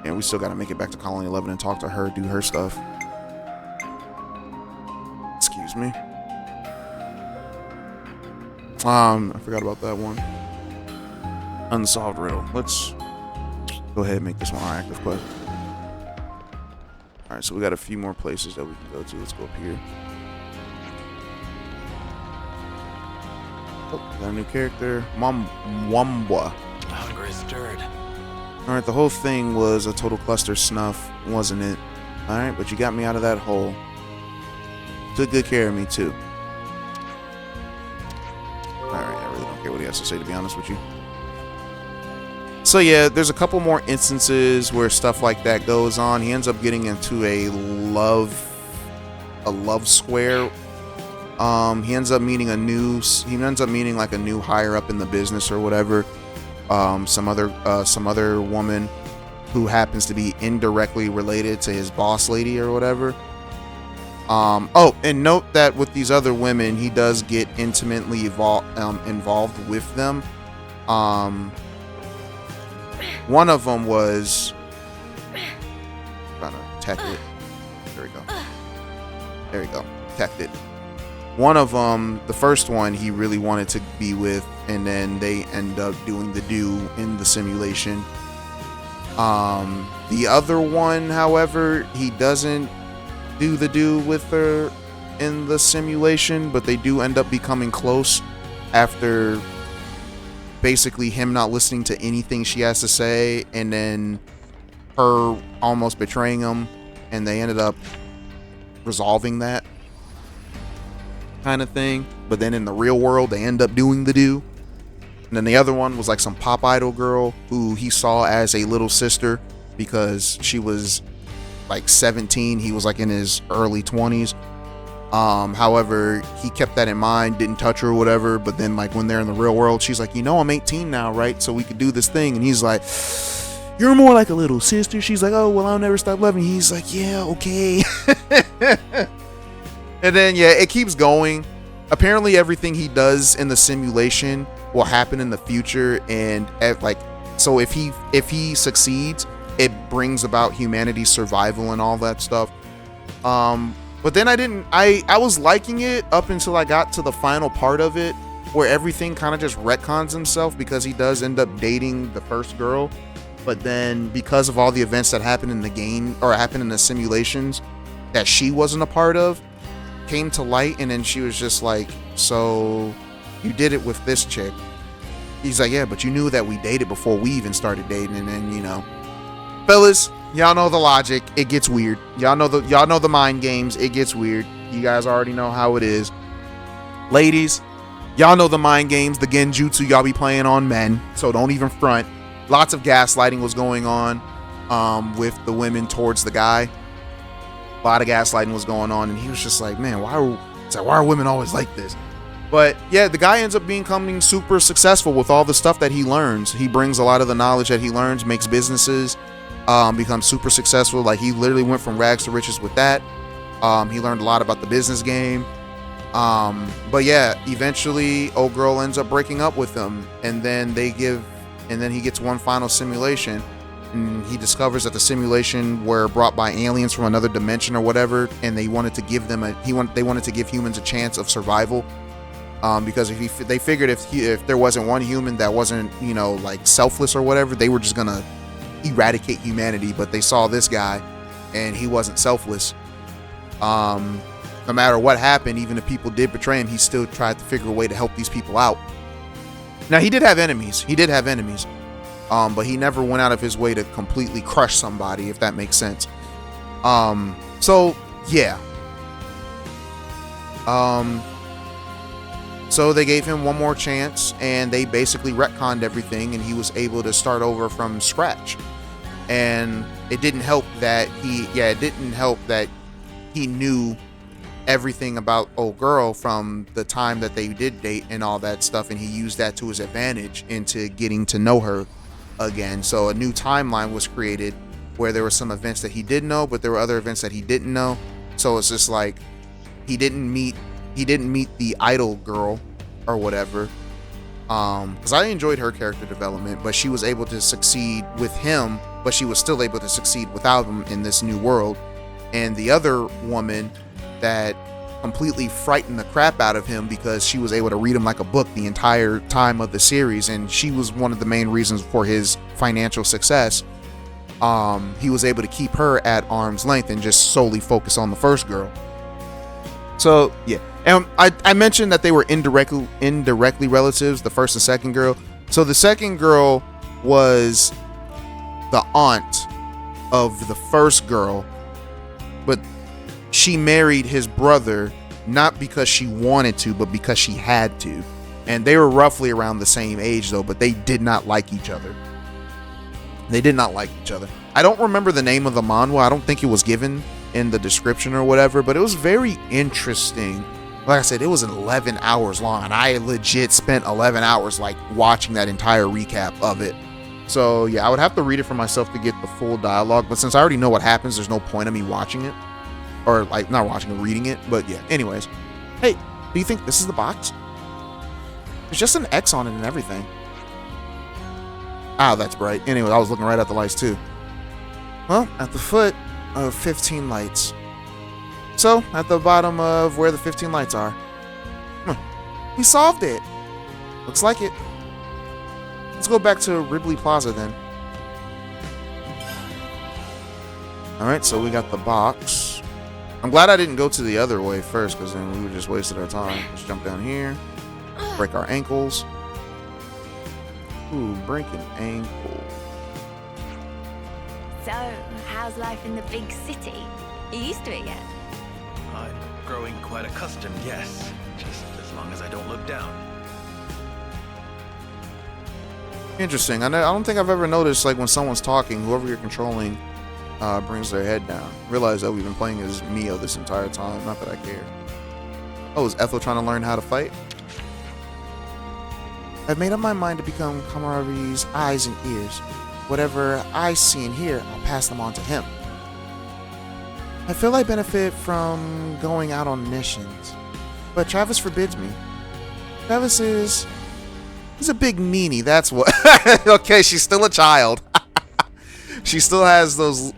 [SPEAKER 1] And we still got to make it back to Colony 11 and talk to her, do her stuff. Excuse me. I forgot about that one. Unsolved riddle. Let's go ahead and make this one our active quest. Alright, so we got a few more places that we can go to. Let's go up here. Oh, got a new character. Mwambwa.
[SPEAKER 2] The hunger is stirred.
[SPEAKER 1] All right, the whole thing was a total cluster snuff, wasn't it? All right, but you got me out of that hole. Took good care of me too. All right, I really don't care what he has to say, to be honest with you. So yeah, there's a couple more instances where stuff like that goes on. He ends up getting into a love square. He ends up meeting like a new higher up in the business or whatever. Some other woman who happens to be indirectly related to his boss lady or whatever. Oh, and note that with these other women, he does get intimately involved with them. One of them was trying to protect it. There we go. There we go. Protect it. One of them, the first one, he really wanted to be with, and then they end up doing the do in the simulation. The other one, however, he doesn't do the do with her in the simulation, but they do end up becoming close after basically him not listening to anything she has to say, and then her almost betraying him, and they ended up resolving that kind of thing. But then in the real world, they end up doing the do. And then the other one was like some pop idol girl who he saw as a little sister because she was like 17. He was like in his early 20s. However, he kept that in mind, didn't touch her or whatever. But then like when they're in the real world, she's like, I'm 18 now, right? So we could do this thing. And he's like, you're more like a little sister. She's like, oh, well, I'll never stop loving you. He's like, yeah, okay. And then, yeah, it keeps going. Apparently everything he does in the simulation will happen in the future. And so if he succeeds, it brings about humanity's survival and all that stuff. But then I was liking it up until I got to the final part of it where everything kind of just retcons himself, because he does end up dating the first girl. But then because of all the events that happened in the game or happened in the simulations that she wasn't a part of, came to light. And then she was just like, so you did it with this chick. He's like, yeah, but you knew that we dated before we even started dating. And then, fellas, y'all know the logic. It gets weird. Y'all know the mind games. It gets weird. You guys already know how it is. Ladies, y'all know the mind games, the genjutsu y'all be playing on men. So don't even front. Lots of gaslighting was going on with the women towards the guy. A lot of gaslighting was going on, and he was just like, man, why are women always like this? But yeah, the guy ends up becoming super successful with all the stuff that he learns. He brings a lot of the knowledge that he learns, makes businesses, becomes super successful. Like he literally went from rags to riches with that. He learned a lot about the business game. But yeah, eventually old girl ends up breaking up with him, and then he gets one final simulation, and he discovers that the simulation were brought by aliens from another dimension or whatever, and they wanted to give humans a chance of survival. Because they figured if there wasn't one human that wasn't, like selfless or whatever, they were just gonna eradicate humanity. But they saw this guy, and he wasn't selfless. No matter what happened, even if people did betray him, he still tried to figure a way to help these people out. Now he did have enemies. But he never went out of his way to completely crush somebody, if that makes sense. So yeah. So they gave him one more chance, and they basically retconned everything, and he was able to start over from scratch. And it didn't help that he knew everything about old girl from the time that they did date and all that stuff, and he used that to his advantage into getting to know her again. So a new timeline was created where there were some events that he did know, but there were other events that he didn't know. So it's just like he didn't meet the idol girl or whatever, because I enjoyed her character development, but she was able to succeed with him, but she was still able to succeed without him in this new world. And the other woman that completely frightened the crap out of him because she was able to read him like a book the entire time of the series, and she was one of the main reasons for his financial success. He was able to keep her at arm's length and just solely focus on the first girl. So yeah, and I mentioned that they were indirectly relatives, the first and second girl. So the second girl was the aunt of the first girl, but she married his brother not because she wanted to, but because she had to. And they were roughly around the same age though, but they did not like each other. They did not like each other. I don't remember the name of the manhwa. I don't think it was given in the description or whatever, but it was very interesting. Like I said, it was 11 hours long, and I legit spent 11 hours like watching that entire recap of it. So yeah, I would have to read it for myself to get the full dialogue, but since I already know what happens, there's no point of me watching it. Or like, not watching it, reading it. But yeah, anyways. Hey, do you think this is the box? There's just an X on it and everything. Ah, that's bright. Anyway, I was looking right at the lights too. Well, at the foot of 15 lights. So, at the bottom of where the 15 lights are. We solved it. Looks like it. Let's go back to Ripley Plaza then. Alright, so we got the box. I'm glad I didn't go to the other way first, because then we would just wasted our time. Let's jump down here. Break our ankles. Ooh, break an ankle.
[SPEAKER 3] So, how's life in the big city? You used to it yet?
[SPEAKER 2] I'm growing quite accustomed, yes. Just as long as I don't look down.
[SPEAKER 1] Interesting. I don't think I've ever noticed, like, when someone's talking, whoever you're controlling brings their head down. Realize that we've been playing as Mio this entire time. Not that I care. Oh, is Ethel trying to learn how to fight? I've made up my mind to become Kamara's eyes and ears. Whatever I see and hear, I'll pass them on to him. I feel I benefit from going out on missions, but Travis forbids me. Travis he's a big meanie, that's what. Okay, she's still a child. She still has those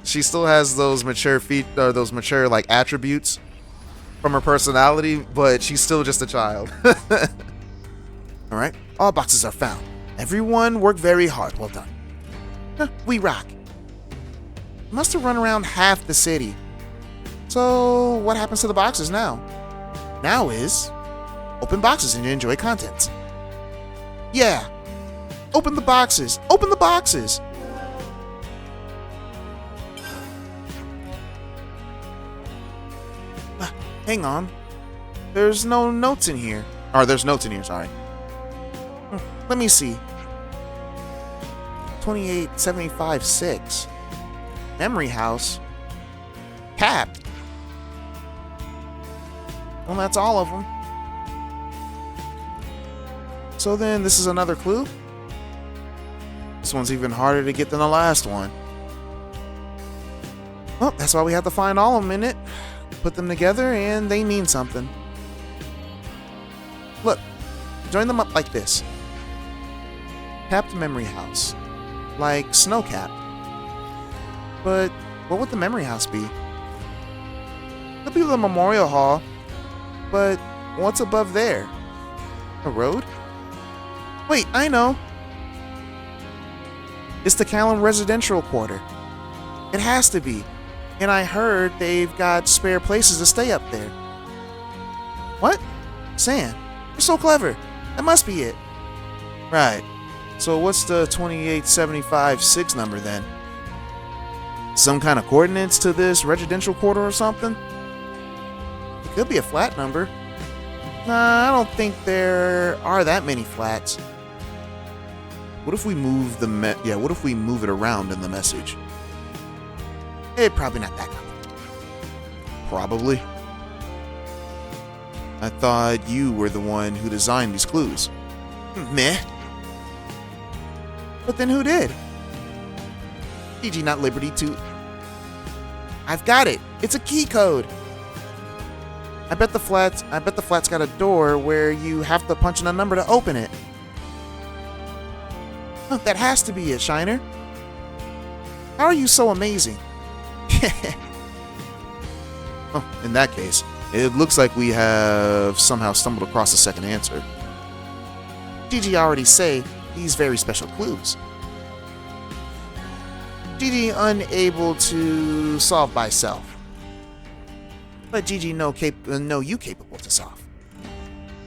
[SPEAKER 1] mature those mature like attributes from her personality, but she's still just a child. All right, all boxes are found. Everyone worked very hard. Well done. We rock. Must have run around half the city. So what happens to the boxes now? Now is open boxes and enjoy contents. Yeah. Open the boxes. Open the boxes. Hang on. There's no notes in here. Or there's notes in here, sorry. Let me see. 2875-6. Memory house. Cap. Well, that's all of them. So then, this is another clue? This one's even harder to get than the last one. Well, that's why we have to find all of them in it. Put them together, and they mean something. Look, join them up like this. Capped memory house. Like Snowcap. But what would the memory house be? Could be the memorial hall. But what's above there? A road? Wait, I know. It's the Callum residential quarter. It has to be. And I heard they've got spare places to stay up there. What? Sam, you're so clever. That must be it. Right. So what's the 2875-6 number then? Some kind of coordinates to this residential quarter or something? It could be a flat number. Nah, I don't think there are that many flats. What if we move what if we move it around in the message? Probably not that number. Probably. I thought you were the one who designed these clues. Meh. But then who did? GG not Liberty to... I've got it. It's a key code. I bet the flat's got a door where you have to punch in a number to open it. Oh, that has to be it, Shiner. How are you so amazing? Oh, in that case, it looks like we have somehow stumbled across a second answer. GG already say these very special clues. GG unable to solve by self. But GG know you capable to solve.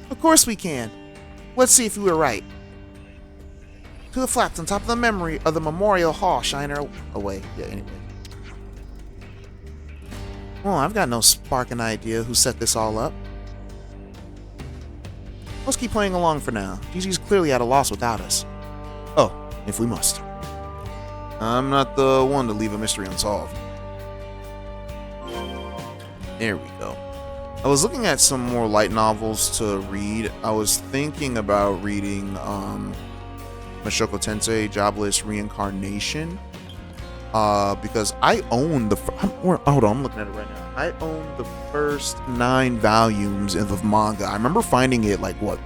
[SPEAKER 1] Of course we can. Let's see if you were right. to the flaps on top of the memory of the memorial hall shiner away. Yeah, anyway. Well, I've got no sparking idea who set this all up. Let's keep playing along for now. Gigi's clearly at a loss without us. Oh, if we must. I'm not the one to leave a mystery unsolved. There we go. I was looking at some more light novels to read. I was thinking about reading Mashoko Tensei Jobless Reincarnation. Because I own the... hold on, I'm looking at it right now. I own the first 9 volumes of the manga. I remember finding it like, what?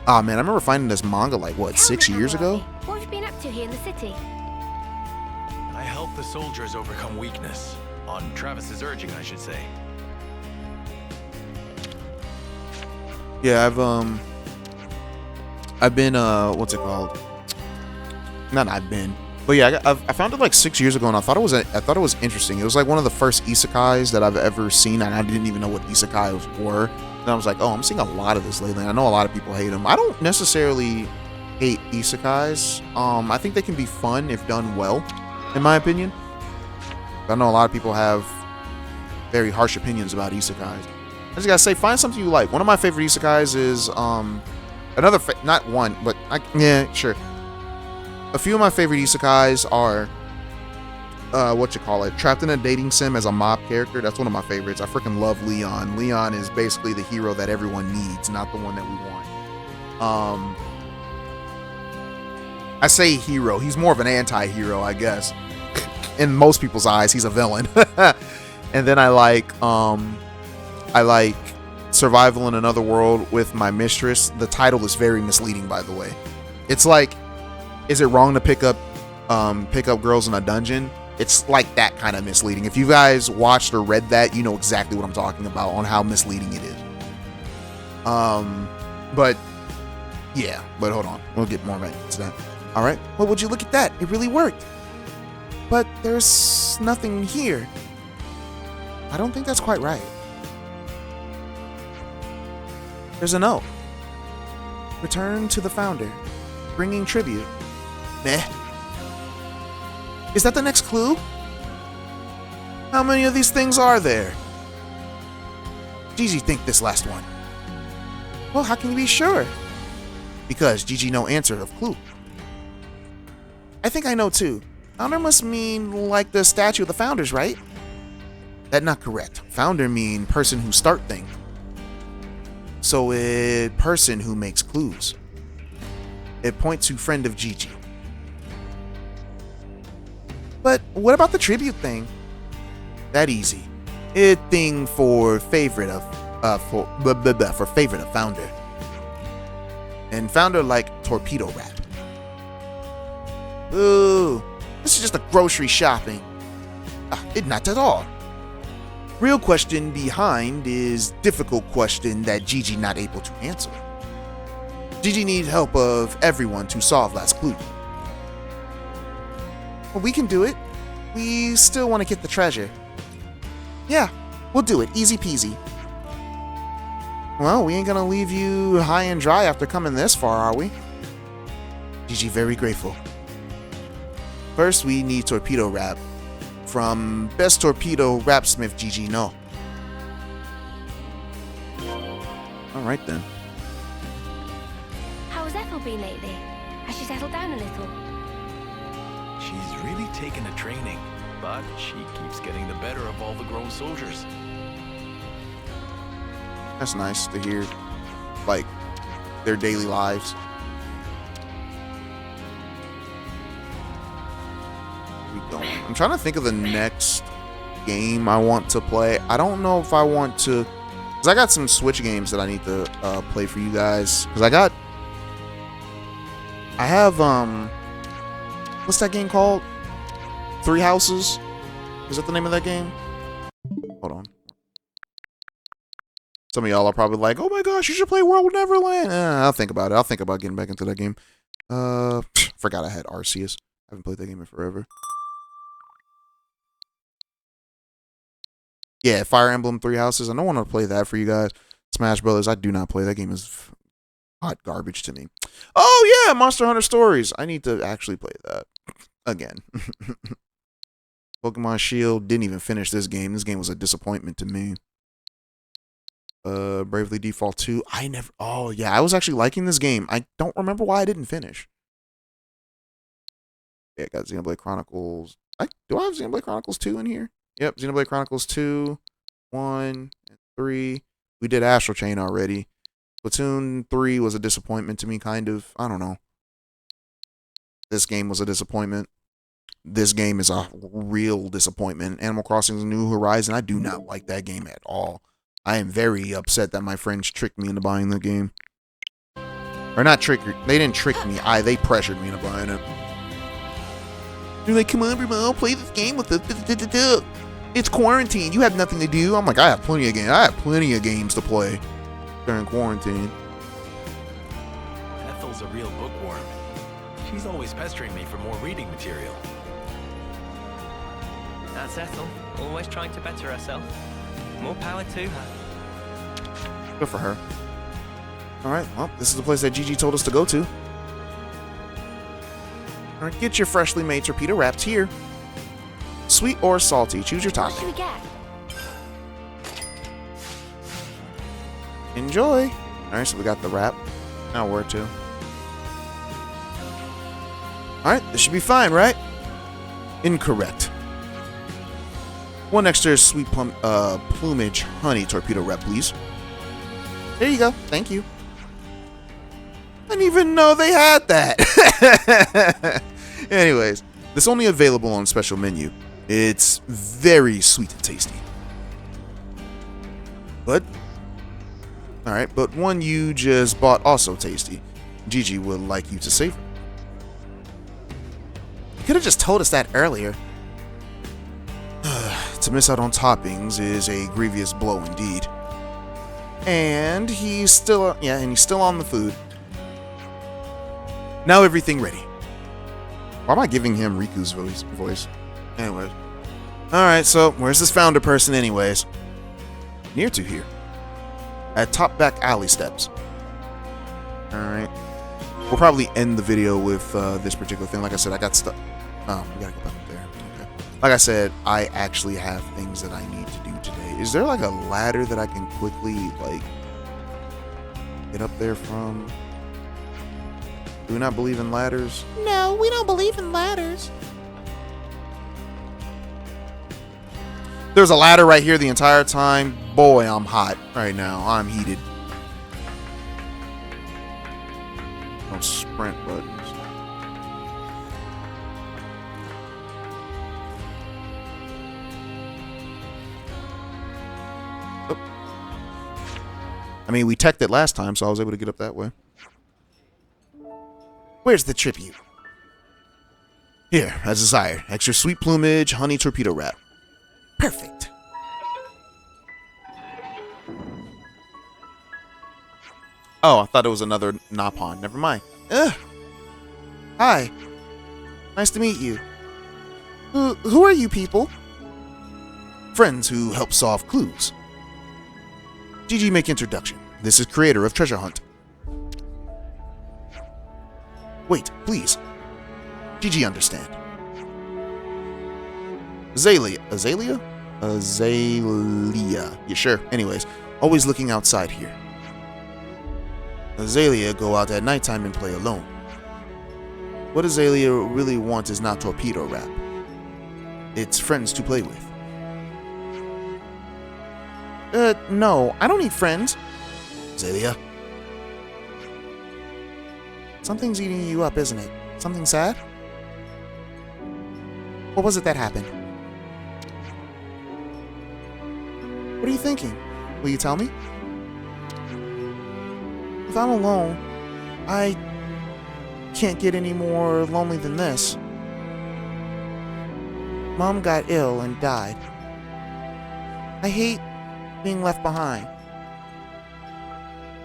[SPEAKER 1] Ah, man, I remember finding this manga like, what, 6 years ago?
[SPEAKER 7] What have you been up to here in the city?
[SPEAKER 2] I helped the soldiers overcome weakness. On Travis's urging, I should say.
[SPEAKER 1] Yeah, I've been, what's it called? Not I've been. But yeah, I found it like 6 years ago, and I thought it was interesting. It was like one of the first isekais that I've ever seen, and I didn't even know what isekais were. And I was like, oh, I'm seeing a lot of this lately. I know a lot of people hate them. I don't necessarily hate isekais. I think they can be fun if done well, in my opinion. I know a lot of people have very harsh opinions about isekais. I just gotta say, find something you like. One of my favorite isekais is not one, but yeah, sure. A few of my favorite isekais are, trapped in a dating sim as a mob character. That's one of my favorites. I freaking love Leon. Leon is basically the hero that everyone needs, not the one that we want. I say hero. He's more of an anti-hero, I guess. In most people's eyes, he's a villain. And then I like Survival in Another World with My Mistress. The title is very misleading, by the way. It's like, is it wrong to pick up girls in a dungeon? It's like that kind of misleading. If you guys watched or read that, you know exactly what I'm talking about on how misleading it is. But yeah, but hold on, we'll get more right into that. All right, well, would you look at that? It really worked. But there's nothing here. I don't think that's quite right. There's a note. Return to the founder, bringing tribute. Meh. Is that the next clue? How many of these things are there? Gigi think this last one. Well, how can you be sure? Because Gigi no answer of clue. I think I know too. Founder must mean like the statue of the founders, right? That not correct. Founder mean person who start thing. So it person who makes clues. It points to friend of Gigi. But what about the tribute thing? That easy. It thing for favorite of for favorite of founder. And founder like torpedo wrap. Ooh, this is just a grocery shopping. It not at all. Real question behind is difficult question that Gigi not able to answer. Gigi need help of everyone to solve last clue. Well, we can do it. We still want to get the treasure. Yeah, we'll do it. Easy peasy. Well, we ain't gonna leave you high and dry after coming this far, are we? Gigi very grateful. First, we need torpedo wrap. From best torpedo wrapsmith Gigi no. Alright then.
[SPEAKER 7] How has Ethel been lately? Has she settled down a little?
[SPEAKER 2] She's really taken to training, but she keeps getting the better of all the grown soldiers.
[SPEAKER 1] That's nice to hear, like, their daily lives. I'm trying to think of the next game I want to play. I don't know if I want to, because I got some Switch games that I need to play for you guys. Because I have what's that game called? Three Houses? Is that the name of that game? Hold on. Some of y'all are probably like, oh my gosh, you should play World Neverland. I'll think about it. I'll think about getting back into that game. Forgot I had Arceus. I haven't played that game in forever. Yeah, Fire Emblem Three Houses. I don't want to play that for you guys. Smash Brothers. I do not play. That game is hot garbage to me. Oh yeah, Monster Hunter Stories. I need to actually play that again. Pokemon Shield, didn't even finish this game. This game was a disappointment to me. Bravely Default 2. Oh yeah, I was actually liking this game. I don't remember why I didn't finish. Yeah, I got Xenoblade Chronicles. Do I have Xenoblade Chronicles 2 in here? Yep, Xenoblade Chronicles 2, 1, and 3. We did Astral Chain already. Splatoon 3 was a disappointment to me, kind of. I don't know. This game was a disappointment. This game is a real disappointment. Animal Crossing New Horizon, I do not like that game at all. I am very upset that my friends tricked me into buying the game. Or not trick, they didn't trick me. They pressured me into buying it. They're like, come on, Brumal, play this game with us. It's quarantine. You have nothing to do. I'm like, I have plenty of games. I have plenty of games to play during quarantine.
[SPEAKER 2] Ethel's a real bookworm. She's always pestering me for more reading material.
[SPEAKER 4] That's Ethel, always trying to better herself. More power to her.
[SPEAKER 1] Good for her. Alright, well, this is the place that Gigi told us to go to. Alright, get your freshly made torpedo wraps here. Sweet or salty, choose your
[SPEAKER 7] What
[SPEAKER 1] topping.
[SPEAKER 7] should we get?
[SPEAKER 1] Enjoy. Alright, so we got the wrap. Now where to? Alright, this should be fine, right? Incorrect. One extra sweet plumage honey torpedo wrap, please. There you go. Thank you. I didn't even know they had that. Anyways, this is only available on special menu. It's very sweet and tasty. But, alright, but one you just bought also tasty. Gigi would like you to savor. You could have just told us that earlier. To miss out on toppings is a grievous blow indeed. And he's still on the food. Now everything ready. Why am I giving him Riku's voice? Anyways. Alright, so where's this founder person anyways? Near to here. At top back alley steps. Alright. We'll probably end the video with this particular thing. Like I said, I got stuck. Oh, we gotta go back up there. Okay. Like I said, I actually have things that I need to do today. Is there like a ladder that I can quickly like get up there from? Do we not believe in ladders?
[SPEAKER 3] No, we don't believe in ladders.
[SPEAKER 1] There's a ladder right here the entire time. Boy, I'm hot right now. I'm heated. No sprint buttons. Oh. I mean, we teched it last time, so I was able to get up that way. Where's the tribute? Here, as desired. Extra sweet plumage, honey torpedo wrap. Perfect. Oh, I thought it was another Napon. Never mind. Ugh. Hi. Nice to meet you. Who are you people? Friends who help solve clues. Gigi, make introduction. This is creator of Treasure Hunt. Wait, please. Gigi, understand. Azalea. Yeah, sure. Anyways, always looking outside here. Azalea go out at nighttime and play alone. What Azalea really wants is not torpedo wrap. It's friends to play with. No, I don't need friends. Azalea. Something's eating you up, isn't it? Something sad? What was it that happened? What are you thinking? Will you tell me? If I'm alone, I can't get any more lonely than this. Mom got ill and died. I hate being left behind.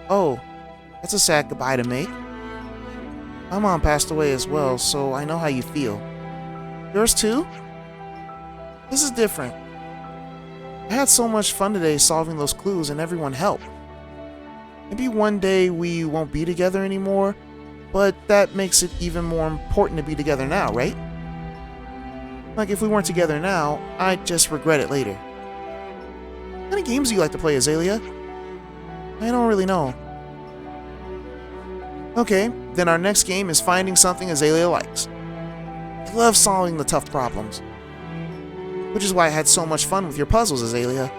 [SPEAKER 1] Oh, that's a sad goodbye to make. My mom passed away as well, so I know how you feel. Yours too? This is different. I had so much fun today solving those clues and everyone helped. Maybe one day we won't be together anymore, but that makes it even more important to be together now, right? Like, if we weren't together now, I'd just regret it later. What kind of games do you like to play, Azalea? I don't really know. Okay, then our next game is finding something Azalea likes. I love solving the tough problems. Which is why I had so much fun with your puzzles, Azalea.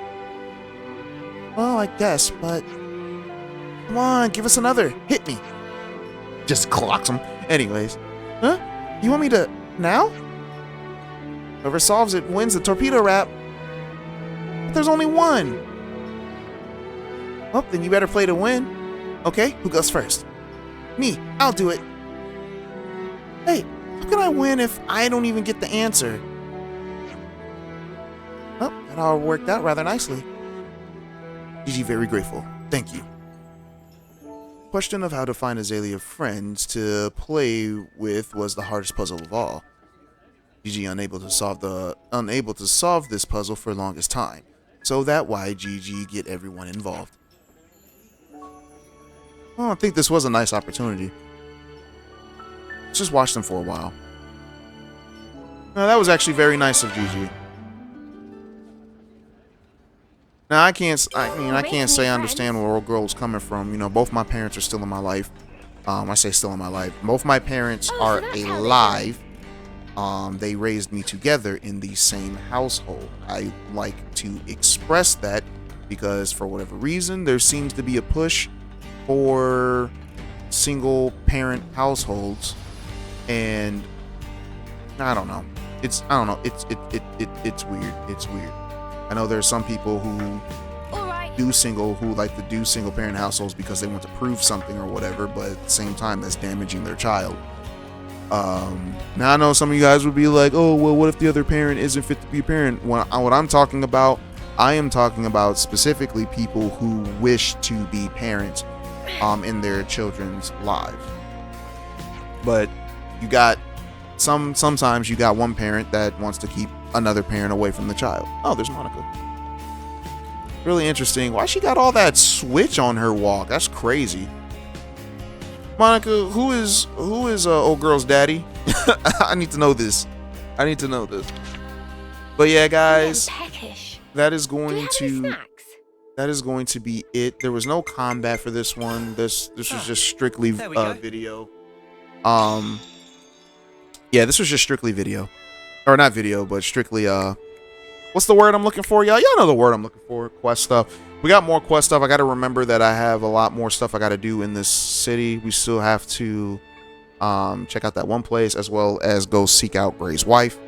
[SPEAKER 1] Well, I guess, but... Come on, give us another. Hit me. Just clocks him. Anyways. Huh? You want me to... now? Whoever solves it wins the torpedo wrap. But there's only one. Well, then you better play to win. Okay, who goes first? Me. I'll do it. Hey, how can I win if I don't even get the answer? Well, that all worked out rather nicely. Gigi, very grateful. Thank you. Question of how to find Azalea friends to play with was the hardest puzzle of all. Gigi unable to solve this puzzle for the longest time. So that why Gigi get everyone involved. Well, I think this was a nice opportunity. Let's just watch them for a while. No, that was actually very nice of Gigi. Now I can't say I understand where old girl was coming from. You know, both my parents are still in my life. I say still in my life. Both my parents are alive. They raised me together in the same household. I like to express that because for whatever reason there seems to be a push for single parent households, and I don't know. It's weird. It's weird. I know there's some people who like to do single parent households because they want to prove something or whatever, but at the same time that's damaging their child. Now I know some of you guys would be like, oh well, what if the other parent isn't fit to be a parent? What I'm talking about, I am talking about specifically people who wish to be parents in their children's lives. But you got sometimes you got one parent that wants to keep another parent away from the child. Oh, there's Monica. Really interesting. Why she got all that switch on her walk? That's crazy. Monica, who is old girl's daddy? I need to know this. But yeah, guys, that is going to be it. There was no combat for this one. This was just strictly video. Yeah, this was just strictly video. Or not video, but strictly what's the word I'm looking for? Y'all know the word I'm looking for. Quest stuff. We got more quest stuff. I got to remember that I have a lot more stuff I got to do in this city. We still have to check out that one place, as well as go seek out Gray's wife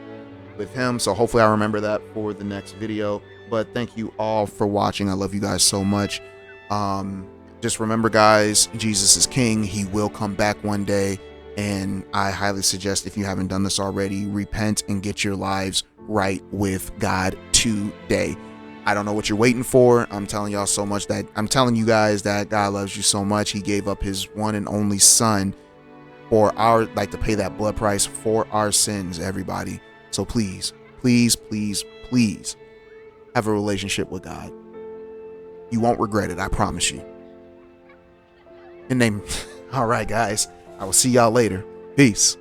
[SPEAKER 1] with him. So hopefully I remember that for the next video. But thank you all for watching. I love you guys so much. Just remember, guys, Jesus is king. He will come back one day. And I highly suggest, if you haven't done this already, repent and get your lives right with God today. I don't know what you're waiting for. I'm telling y'all so much that I'm telling you guys that God loves you so much. He gave up his one and only son for to pay that blood price for our sins, everybody. So please, please, please, please have a relationship with God. You won't regret it. I promise you. All right, guys. I will see y'all later. Peace.